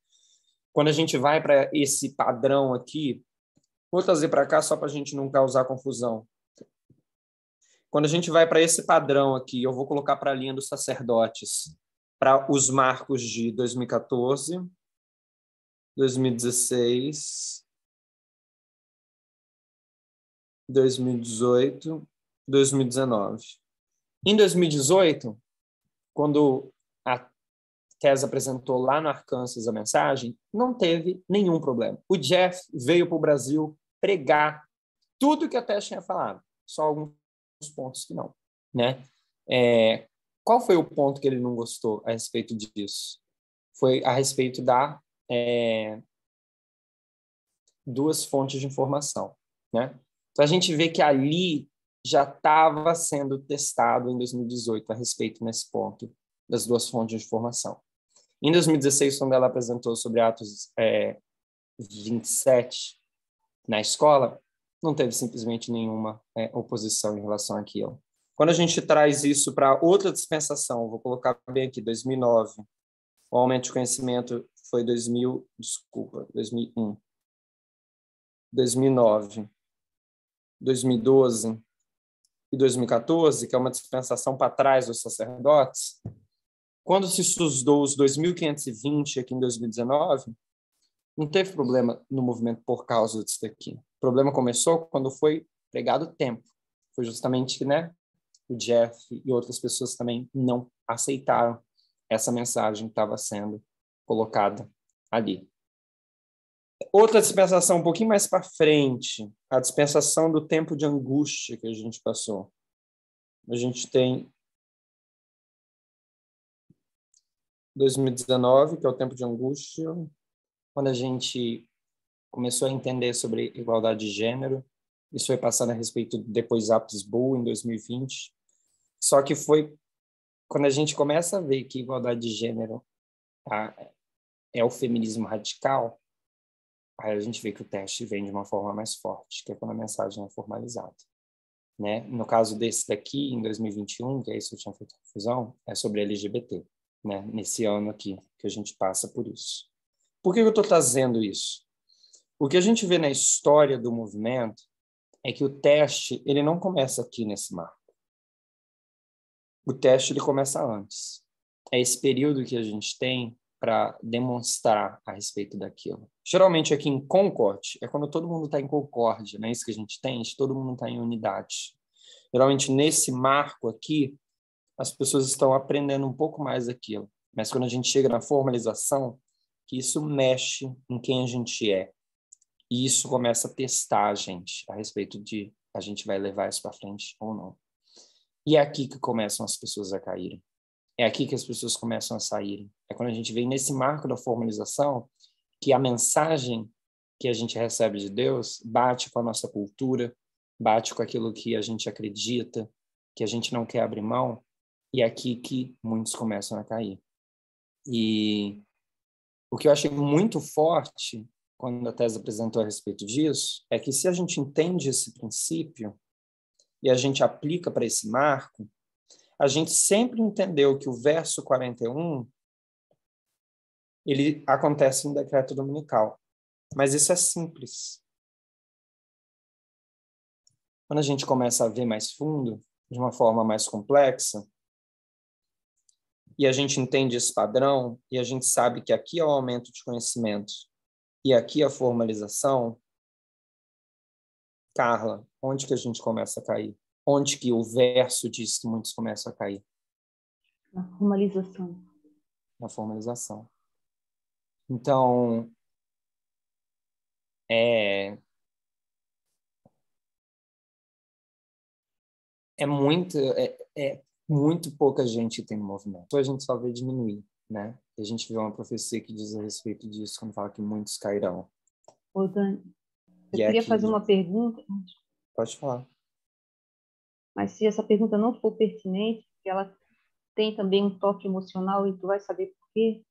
Quando a gente vai para esse padrão aqui, vou trazer para cá só para a gente não causar confusão. Quando a gente vai para esse padrão aqui, eu vou colocar para a linha dos sacerdotes, para os marcos de 2014, 2016, 2018, 2019. Em 2018, quando a Tess apresentou lá no Arkansas a mensagem, não teve nenhum problema. O Jeff veio para o Brasil pregar tudo que a Tess tinha falado, só alguns pontos que não, né? Qual foi o ponto que ele não gostou a respeito disso? Foi a respeito da duas fontes de informação, né? Então, a gente vê que ali já estava sendo testado em 2018 a respeito nesse ponto das duas fontes de informação. Em 2016, quando ela apresentou sobre Atos 27 na escola, não teve simplesmente nenhuma oposição em relação àquilo. Quando a gente traz isso para outra dispensação, vou colocar bem aqui, 2009, o aumento de conhecimento foi 2001, 2009, 2012 e 2014, que é uma dispensação para trás dos sacerdotes, Quando se estudou os 2.520 aqui em 2019, não teve problema no movimento por causa disso daqui. O problema começou quando foi pregado o tempo. Foi justamente, né, o Jeff e outras pessoas também não aceitaram essa mensagem que estava sendo colocada ali. Outra dispensação um pouquinho mais para frente, a dispensação do tempo de angústia que a gente passou. A gente tem 2019, que é o tempo de angústia, quando a gente começou a entender sobre igualdade de gênero. Isso foi passando a respeito depois Apps Bull em 2020. Só que foi quando a gente começa a ver que igualdade de gênero é o feminismo radical, aí a gente vê que o teste vem de uma forma mais forte, que é quando a mensagem é formalizada. Né? No caso desse daqui, em 2021, que é isso que eu tinha feito confusão, é sobre LGBT, né? Nesse ano aqui, que a gente passa por isso. Por que eu estou trazendo isso? O que a gente vê na história do movimento é que o teste ele não começa aqui nesse marco. O teste ele começa antes. É esse período que a gente tem para demonstrar a respeito daquilo. Geralmente aqui em Concord, é quando todo mundo está em concórdia, não é isso que a gente tem? Todo mundo está em unidade. Geralmente nesse marco aqui, as pessoas estão aprendendo um pouco mais daquilo. Mas quando a gente chega na formalização, que isso mexe em quem a gente é. E isso começa a testar a gente a respeito de a gente vai levar isso para frente ou não. E é aqui que começam as pessoas a caírem. É aqui que as pessoas começam a saírem. É quando a gente vem nesse marco da formalização que a mensagem que a gente recebe de Deus bate com a nossa cultura, bate com aquilo que a gente acredita, que a gente não quer abrir mão, e é aqui que muitos começam a cair. E o que eu achei muito forte quando a Tese apresentou a respeito disso é que se a gente entende esse princípio e a gente aplica para esse marco, a gente sempre entendeu que o verso 41 ele acontece em decreto dominical. Mas isso é simples. Quando a gente começa a ver mais fundo, de uma forma mais complexa, e a gente entende esse padrão, e a gente sabe que aqui é o aumento de conhecimento, e aqui é a formalização, Carla, onde que a gente começa a cair? Onde que o verso diz que muitos começam a cair? Na formalização. Na formalização. Então, é muito pouca gente que tem no movimento. A gente só vê diminuir, né? E a gente vê uma profecia que diz a respeito disso, quando fala que muitos cairão. Ô, Dani, eu queria fazer uma pergunta. Pode falar. Mas se essa pergunta não for pertinente, porque ela tem também um toque emocional e tu vai saber por quê,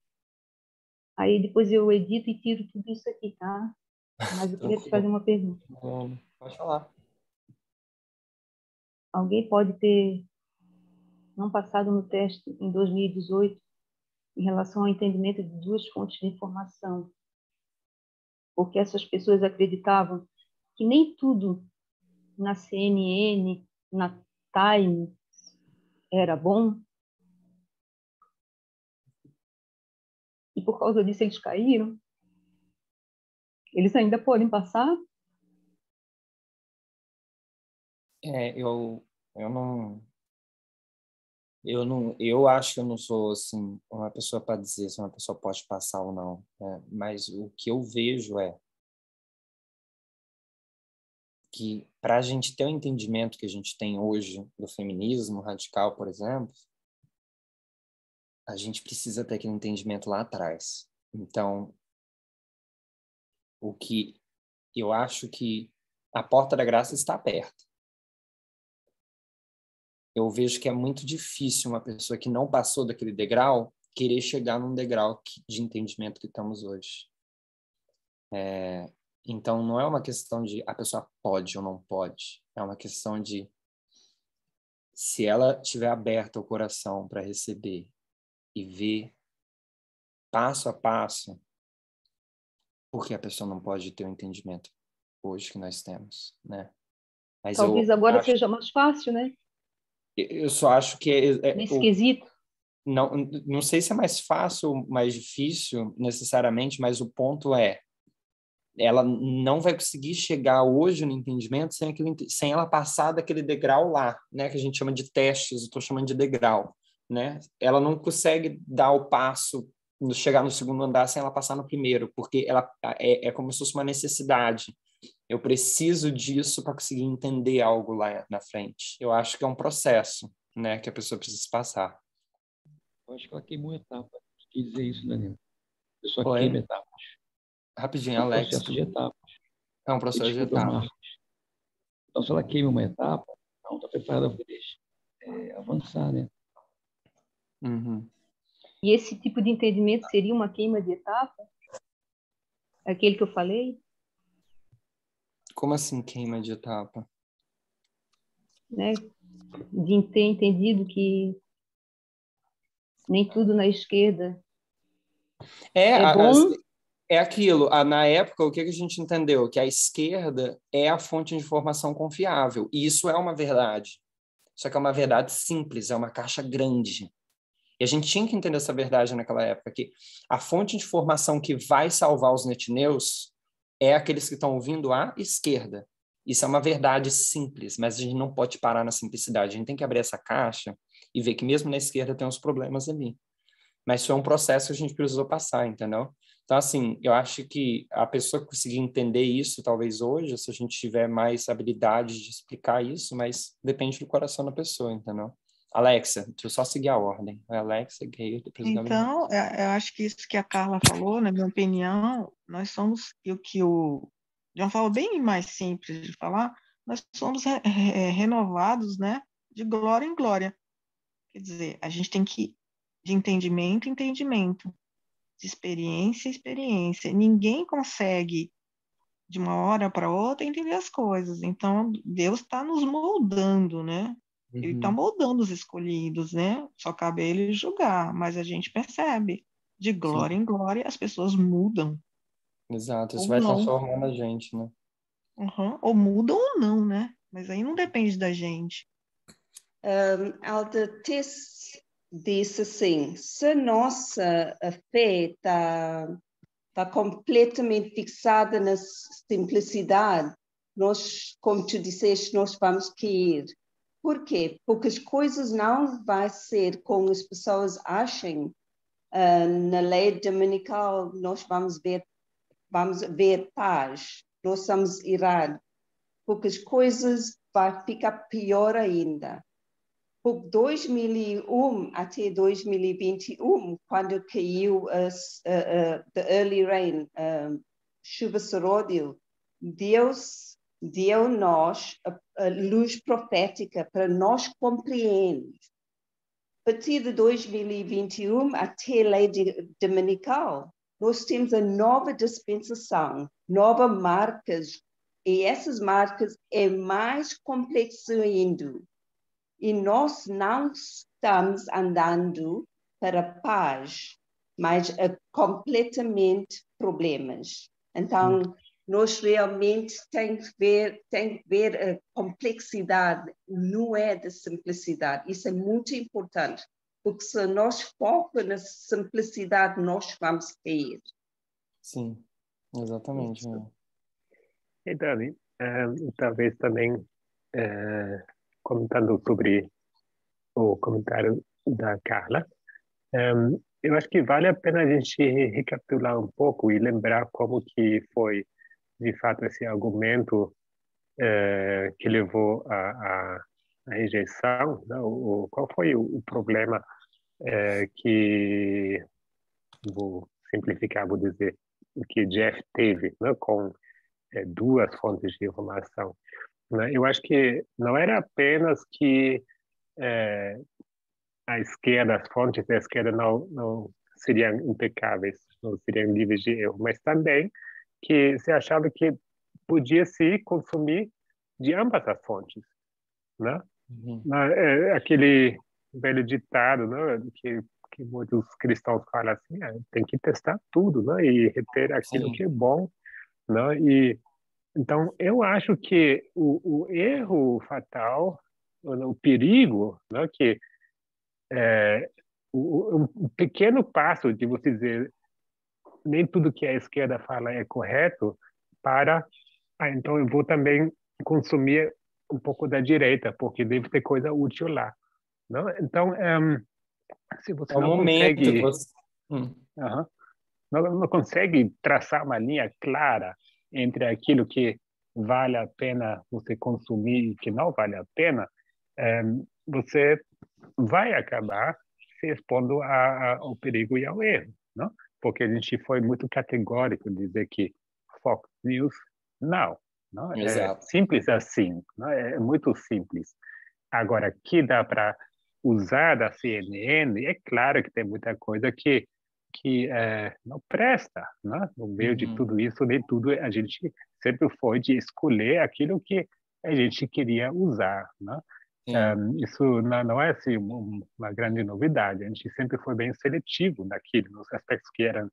aí depois eu edito e tiro tudo isso aqui, tá? Mas eu queria te fazer uma pergunta. Pode falar. Alguém pode ter não passado no teste em 2018 em relação ao entendimento de duas fontes de informação, porque essas pessoas acreditavam que nem tudo na CNN, na Time, era bom, e por causa disso eles caíram. Eles ainda podem passar? Eu acho que eu não sou assim uma pessoa para dizer se uma pessoa pode passar ou não, né? Mas o que eu vejo é que para a gente ter o entendimento que a gente tem hoje do feminismo radical, por exemplo, a gente precisa ter aquele entendimento lá atrás. Então, o que eu acho que a porta da graça está aberta. Eu vejo que é muito difícil uma pessoa que não passou daquele degrau querer chegar num degrau de entendimento que estamos hoje. Então, não é uma questão de a pessoa pode ou não pode. É uma questão de se ela tiver aberta o coração para receber e ver passo a passo, porque a pessoa não pode ter o entendimento hoje que nós temos, né? Mas talvez agora seja mais fácil, né? Eu só acho que nesse quesito. não sei se é mais fácil ou mais difícil necessariamente, mas o ponto é, ela não vai conseguir chegar hoje no entendimento sem ela passar daquele degrau lá, né, que a gente chama de testes, eu estou chamando de degrau, né? Ela não consegue dar o passo, chegar no segundo andar sem ela passar no primeiro, porque ela é como se fosse uma necessidade. Eu preciso disso para conseguir entender algo lá na frente. Eu acho que é um processo, né, que a pessoa precisa passar. Eu acho que ela queimou etapa. Quer dizer isso, Danilo. A pessoa Oi? queima etapas. Rapidinho, É um Alex. processo de etapas. É um processo de etapas. Então, se ela queima uma etapa, não está preparada para avançar, né? Uhum. E esse tipo de entendimento seria uma queima de etapa? Aquele que eu falei? Como assim queima de etapa? Né? De ter entendido que nem tudo na esquerda é bom. É aquilo. Na época, o que a gente entendeu? Que a esquerda é a fonte de informação confiável. E isso é uma verdade. Só que é uma verdade simples, é uma caixa grande. E a gente tinha que entender essa verdade naquela época, que a fonte de informação que vai salvar os netnews é aqueles que estão ouvindo a esquerda. Isso é uma verdade simples, mas a gente não pode parar na simplicidade. A gente tem que abrir essa caixa e ver que mesmo na esquerda tem uns problemas ali. Mas foi um processo que a gente precisou passar, entendeu? Então, assim, eu acho que a pessoa conseguir entender isso, talvez hoje, se a gente tiver mais habilidade de explicar isso, mas depende do coração da pessoa, entendeu? Alexa, deixa eu só seguir a ordem. Alexa, Gayle, depois Gabriel. Então, eu acho que isso que a Carla falou, na minha opinião, nós somos, de uma forma bem mais simples de falar, nós somos renovados, né, de glória em glória. Quer dizer, a gente tem que, de entendimento em entendimento, de experiência em experiência. Ninguém consegue, de uma hora para outra, entender as coisas. Então, Deus está nos moldando, né? Ele está moldando os escolhidos, né? Só cabe a ele julgar, mas a gente percebe, de glória em glória, as pessoas mudam. Exato, isso ou vai não. transformando a gente, né? Ou mudam ou não, né? Mas aí não depende da gente. Alda Tess disse assim, se a nossa fé está completamente fixada na simplicidade, nós, como tu disseste, nós vamos cair. Por quê? Porque as coisas não vão ser como as pessoas acham. Na lei dominical, nós vamos ver paz. Nós vamos irar. Porque as coisas vão ficar pior ainda. Por 2001 até 2021, quando caiu the early rain, chuva seródio, Deus deu-nos a luz profética para nós compreender. A partir de 2021 até a lei dominical, nós temos a nova dispensação, novas marcas, e essas marcas é mais complexo ainda. E nós não estamos andando para a paz, mas completamente problemas. Então, nós realmente temos que ver a complexidade, não é da simplicidade. Isso é muito importante, porque se nós focamos na simplicidade, nós vamos cair. Sim, exatamente. E Dani, talvez também comentando sobre o comentário da Carla, eu acho que vale a pena a gente recapitular um pouco e lembrar como que foi, de fato, esse argumento que levou à rejeição, né? Qual foi o problema que, vou simplificar, vou dizer, que Jeff teve, né, com duas fontes de informação. Né? Eu acho que não era apenas que a esquerda, as fontes da esquerda não seriam impecáveis, não seriam livres de erro, mas também que se achava que podia se consumir de ambas as fontes, né? Aquele velho ditado, né, que muitos cristãos falam assim, tem que testar tudo, né, e reter aquilo que é bom, né? E então eu acho que o erro fatal, o perigo, né, que um pequeno passo de você dizer nem tudo que a esquerda fala é correto para, então eu vou também consumir um pouco da direita, porque deve ter coisa útil lá. Não? Então, se você É o não momento que consegue, você... não consegue traçar uma linha clara entre aquilo que vale a pena você consumir e que não vale a pena, você vai acabar se expondo ao perigo e ao erro, não? Porque a gente foi muito categórico dizer que Fox News não é Exato. simples assim, não é muito simples. Agora, que dá para usar da CNN, é claro que tem muita coisa que não presta, né? No meio de tudo isso, nem tudo a gente sempre foi de escolher aquilo que a gente queria usar, né? Isso não é assim uma grande novidade. A gente sempre foi bem seletivo naquilo, nos aspectos que eram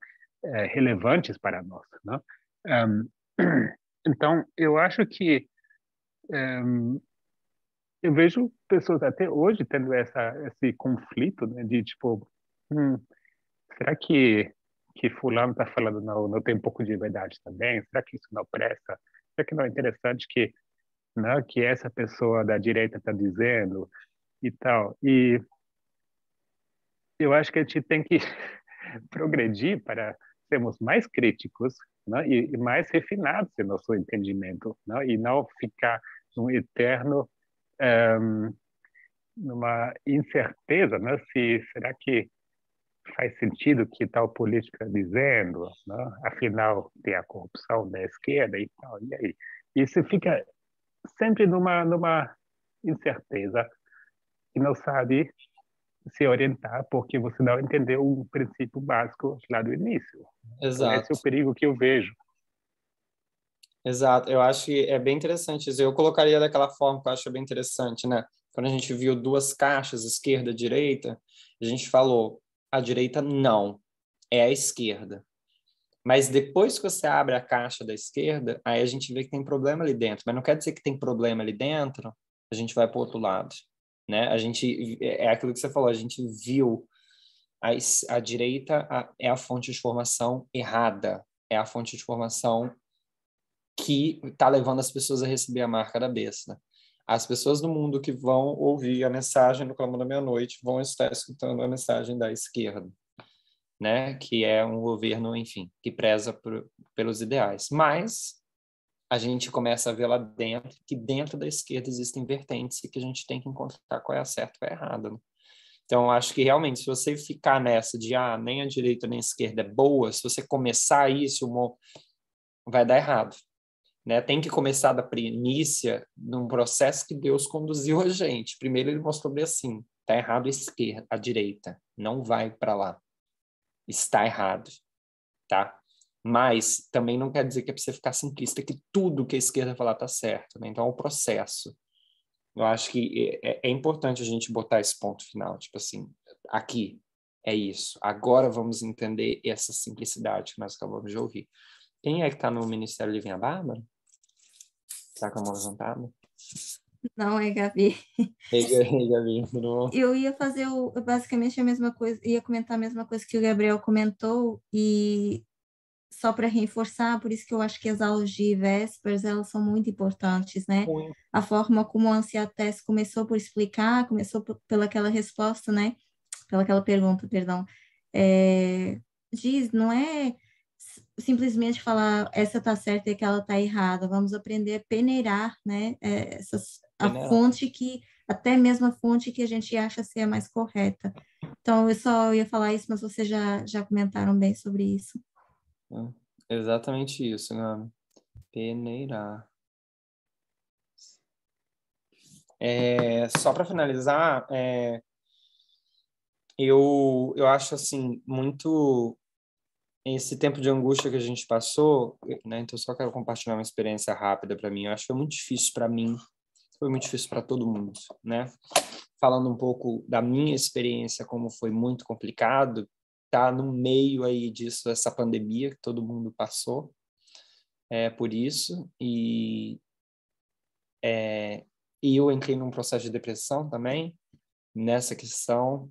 relevantes para nós, né? Então, eu acho que eu vejo pessoas até hoje tendo esse conflito, né, de tipo, será que fulano está falando não tem um pouco de verdade também? Será que isso não presta? Será que não é interessante que essa pessoa da direita está dizendo e tal? E eu acho que a gente tem que progredir para sermos mais críticos, né, e mais refinados em nosso entendimento, né, e não ficar num eterno numa incerteza, né, se será que faz sentido o que tal política está dizendo, né? Afinal tem a corrupção da esquerda e tal, e aí isso fica sempre numa incerteza e não sabe se orientar porque você não entendeu um princípio básico lá do início. Então, esse é o Exato. perigo que eu vejo. Exato, eu acho que é bem interessante isso. Eu colocaria daquela forma que eu acho bem interessante, né? Quando a gente viu duas caixas, esquerda e direita, a gente falou, a direita não, é a esquerda. Mas depois que você abre a caixa da esquerda, aí a gente vê que tem problema ali dentro. Mas não quer dizer que tem problema ali dentro, a gente vai para o outro lado, né? É aquilo que você falou, a gente viu a direita é a fonte de informação errada, é a fonte de informação que está levando as pessoas a receber a marca da besta. As pessoas do mundo que vão ouvir a mensagem do Clamor da Meia-Noite vão estar escutando a mensagem da esquerda, né? Que é um governo, enfim, que preza pelos ideais. Mas a gente começa a ver lá dentro que dentro da esquerda existem vertentes e que a gente tem que encontrar qual é a certa e qual é a errada. Né? Então, acho que realmente, se você ficar nessa de nem a direita nem a esquerda é boa, se você começar isso, vai dar errado. Né? Tem que começar da primícia num processo que Deus conduziu a gente. Primeiro ele mostrou bem assim, está errado a esquerda, a direita, não vai para lá. Está errado, tá? Mas também não quer dizer que é para você ficar simplista, que tudo que a esquerda falar está certo. Né? Então é um processo. Eu acho que é importante a gente botar esse ponto final, tipo assim, aqui é isso. Agora vamos entender essa simplicidade que nós acabamos de ouvir. Quem é que está no Ministério Livre? A Bárbara? Está com a mão levantada? Não, é Gabi. Ei, Gabi, tudo bom? Eu ia fazer basicamente a mesma coisa, ia comentar a mesma coisa que o Gabriel comentou, e só para reforçar, por isso que eu acho que as aulas de vésperas, elas são muito importantes, né? A forma como a Anciates começou por explicar, começou pelaquela resposta, né? Pelaquela pergunta, perdão. Diz, não é simplesmente falar essa tá certa e aquela tá errada, vamos aprender a peneirar, né? A fonte que, até mesmo a fonte que a gente acha ser a mais correta. Então, eu só ia falar isso, mas vocês já comentaram bem sobre isso. Exatamente isso, né? Peneirar. Só para finalizar, eu acho assim muito esse tempo de angústia que a gente passou, né? Então só quero compartilhar uma experiência rápida para mim. Eu acho que foi muito difícil para mim, foi muito difícil para todo mundo, né? Falando um pouco da minha experiência, como foi muito complicado, tá no meio aí disso, essa pandemia que todo mundo passou, por isso, e eu entrei num processo de depressão também, nessa questão,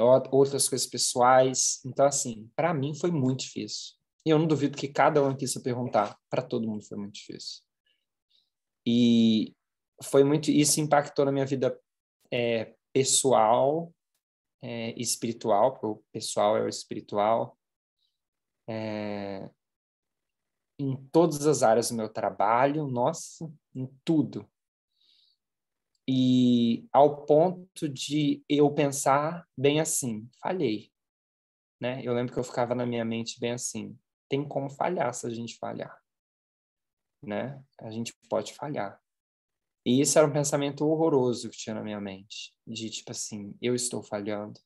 outras coisas pessoais. Então, assim, para mim foi muito difícil. E eu não duvido que cada um aqui, se eu perguntar, para todo mundo foi muito difícil. E isso impactou na minha vida pessoal, espiritual, porque o pessoal é o espiritual, em todas as áreas do meu trabalho, nossa, em tudo. E ao ponto de eu pensar bem assim, falhei, né? Eu lembro que eu ficava na minha mente bem assim, tem como falhar se a gente falhar, né? A gente pode falhar. E isso era um pensamento horroroso que tinha na minha mente, de tipo assim, eu estou falhando.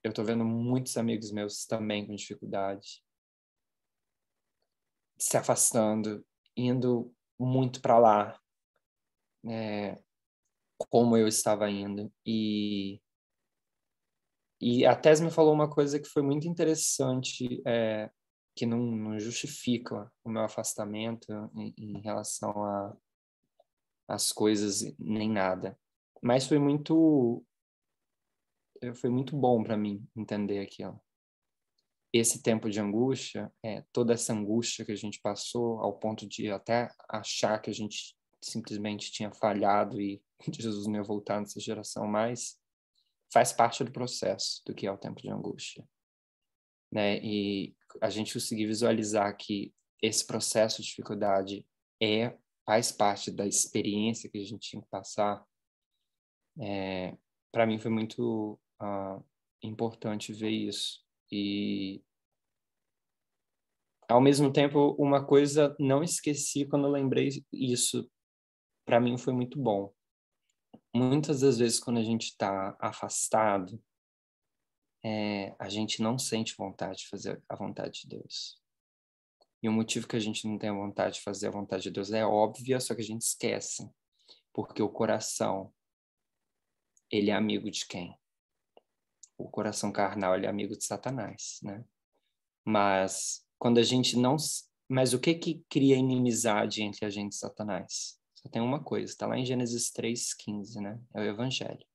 Eu estou vendo muitos amigos meus também com dificuldade, se afastando, indo muito para lá, como eu estava indo. E a Tess me falou uma coisa que foi muito interessante, que não justifica o meu afastamento em relação às coisas, nem nada. Mas foi muito bom para mim entender aquilo. Esse tempo de angústia, toda essa angústia que a gente passou, ao ponto de até achar que a gente simplesmente tinha falhado e Jesus não ia voltar nessa geração mais, faz parte do processo do que é o tempo de angústia, né? E a gente conseguir visualizar que esse processo de dificuldade faz parte da experiência que a gente tinha que passar, para mim foi muito importante ver isso. E ao mesmo tempo, uma coisa não esqueci quando eu lembrei isso, para mim foi muito bom. Muitas das vezes quando a gente está afastado, a gente não sente vontade de fazer a vontade de Deus. E o motivo que a gente não tem a vontade de fazer a vontade de Deus é óbvio, só que a gente esquece. Porque o coração, ele é amigo de quem? O coração carnal, ele é amigo de Satanás, né? Mas quando a gente não... Mas o que cria inimizade entre a gente e Satanás? Só tem uma coisa, está lá em Gênesis 3:15, né? É o Evangelho.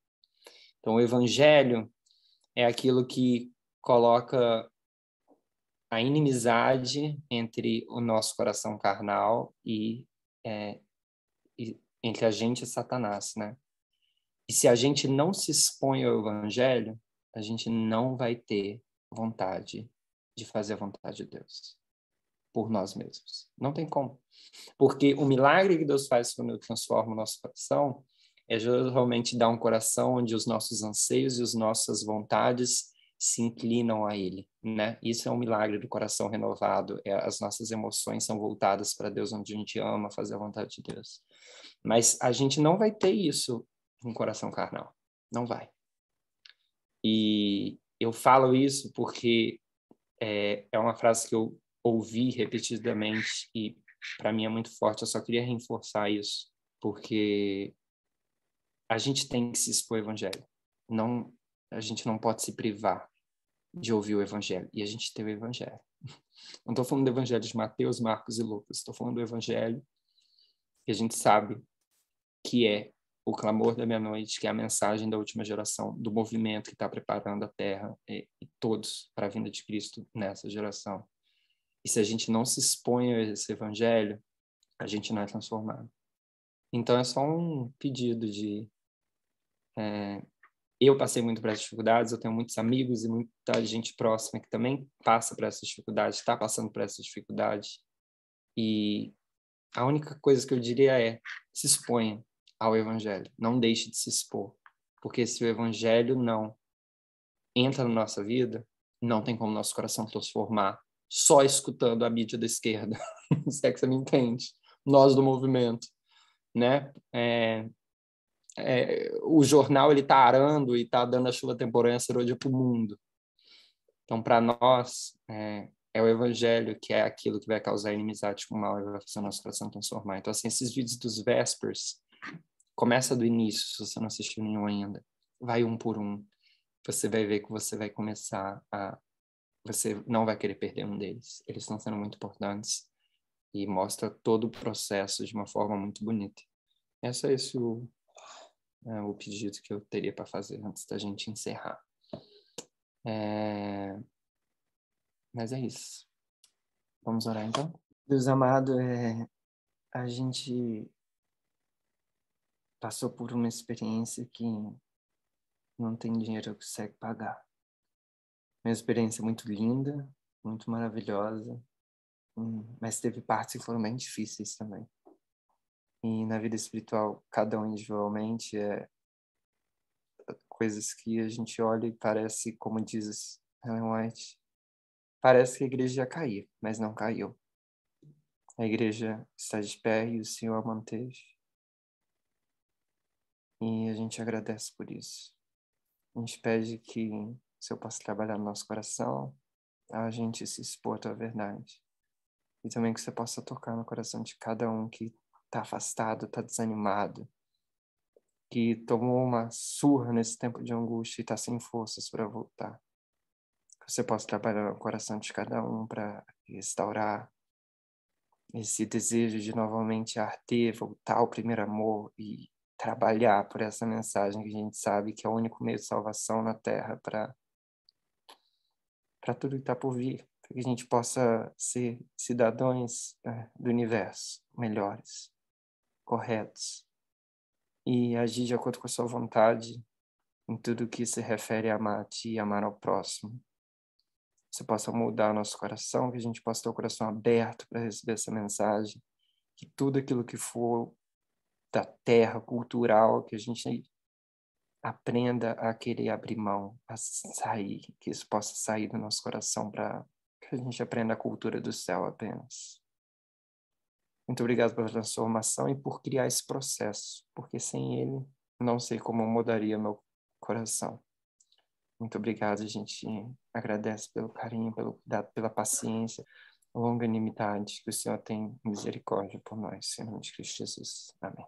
Então, o Evangelho é aquilo que coloca a inimizade entre o nosso coração carnal e entre a gente e Satanás, né? E se a gente não se expõe ao Evangelho, a gente não vai ter vontade de fazer a vontade de Deus por nós mesmos. Não tem como. Porque o milagre que Deus faz quando transforma o nosso coração é geralmente dar um coração onde os nossos anseios e as nossas vontades se inclinam a Ele, né? Isso é um milagre do coração renovado. As nossas emoções são voltadas para Deus, onde a gente ama fazer a vontade de Deus. Mas a gente não vai ter isso no coração carnal. Não vai. E eu falo isso porque é uma frase que eu ouvi repetidamente e para mim é muito forte. Eu só queria reforçar isso, porque a gente tem que se expor ao Evangelho. A gente não pode se privar de ouvir o Evangelho. E a gente tem o Evangelho. Não estou falando do Evangelho de Mateus, Marcos e Lucas. Estou falando do Evangelho que a gente sabe que é o clamor da meia-noite, que é a mensagem da última geração, do movimento que está preparando a Terra e todos para a vinda de Cristo nessa geração. E se a gente não se expõe a esse Evangelho, a gente não é transformado. Então é só um pedido de... Eu passei muito por essas dificuldades, eu tenho muitos amigos e muita gente próxima que também passa por essas dificuldades, está passando por essas dificuldades. E a única coisa que eu diria é: se exponha ao Evangelho, não deixe de se expor. Porque se o Evangelho não entra na nossa vida, não tem como nosso coração transformar só escutando a mídia da esquerda. Se é que você me entende. Nós do movimento, né? O jornal ele está arando e está dando a chuva temporânea serôdia para o mundo. Então, para nós, é o Evangelho que é aquilo que vai causar inimizade com o mal e vai fazer o nosso coração transformar. Então, assim, esses vídeos dos Vespers, começa do início, se você não assistiu nenhum ainda. Vai um por um. Você vai ver que você vai começar a... Você não vai querer perder um deles. Eles estão sendo muito importantes e mostra todo o processo de uma forma muito bonita. Esse é o pedido que eu teria para fazer antes da gente encerrar. Mas é isso. Vamos orar então? Deus amado, a gente passou por uma experiência que não tem dinheiro que consegue pagar. Uma experiência muito linda, muito maravilhosa, mas teve partes que foram bem difíceis também. E na vida espiritual, cada um individualmente, coisas que a gente olha e parece, como diz Ellen White, parece que a igreja ia cair, mas não caiu. A igreja está de pé e o Senhor a manteve. E a gente agradece por isso. A gente pede que o Senhor possa trabalhar no nosso coração, a gente se expor à tua verdade. E também que você possa tocar no coração de cada um que está afastado, está desanimado, que tomou uma surra nesse tempo de angústia e está sem forças para voltar. Que você possa trabalhar no coração de cada um para restaurar esse desejo de novamente arder, voltar ao primeiro amor e trabalhar por essa mensagem que a gente sabe que é o único meio de salvação na Terra para tudo que está por vir, para que a gente possa ser cidadãos do universo, melhores, corretos, e agir de acordo com a sua vontade em tudo que se refere a amar a ti e amar ao próximo. Você possa mudar o nosso coração, que a gente possa ter o coração aberto para receber essa mensagem, que tudo aquilo que for da terra cultural, que a gente aprenda a querer abrir mão, a sair, que isso possa sair do nosso coração para que a gente aprenda a cultura do céu apenas. Muito obrigado pela transformação e por criar esse processo, porque sem ele não sei como mudaria meu coração. Muito obrigado, a gente agradece pelo carinho, pelo cuidado, pela paciência, longanimidade que o Senhor tem misericórdia por nós, em nome de Cristo Jesus. Amém.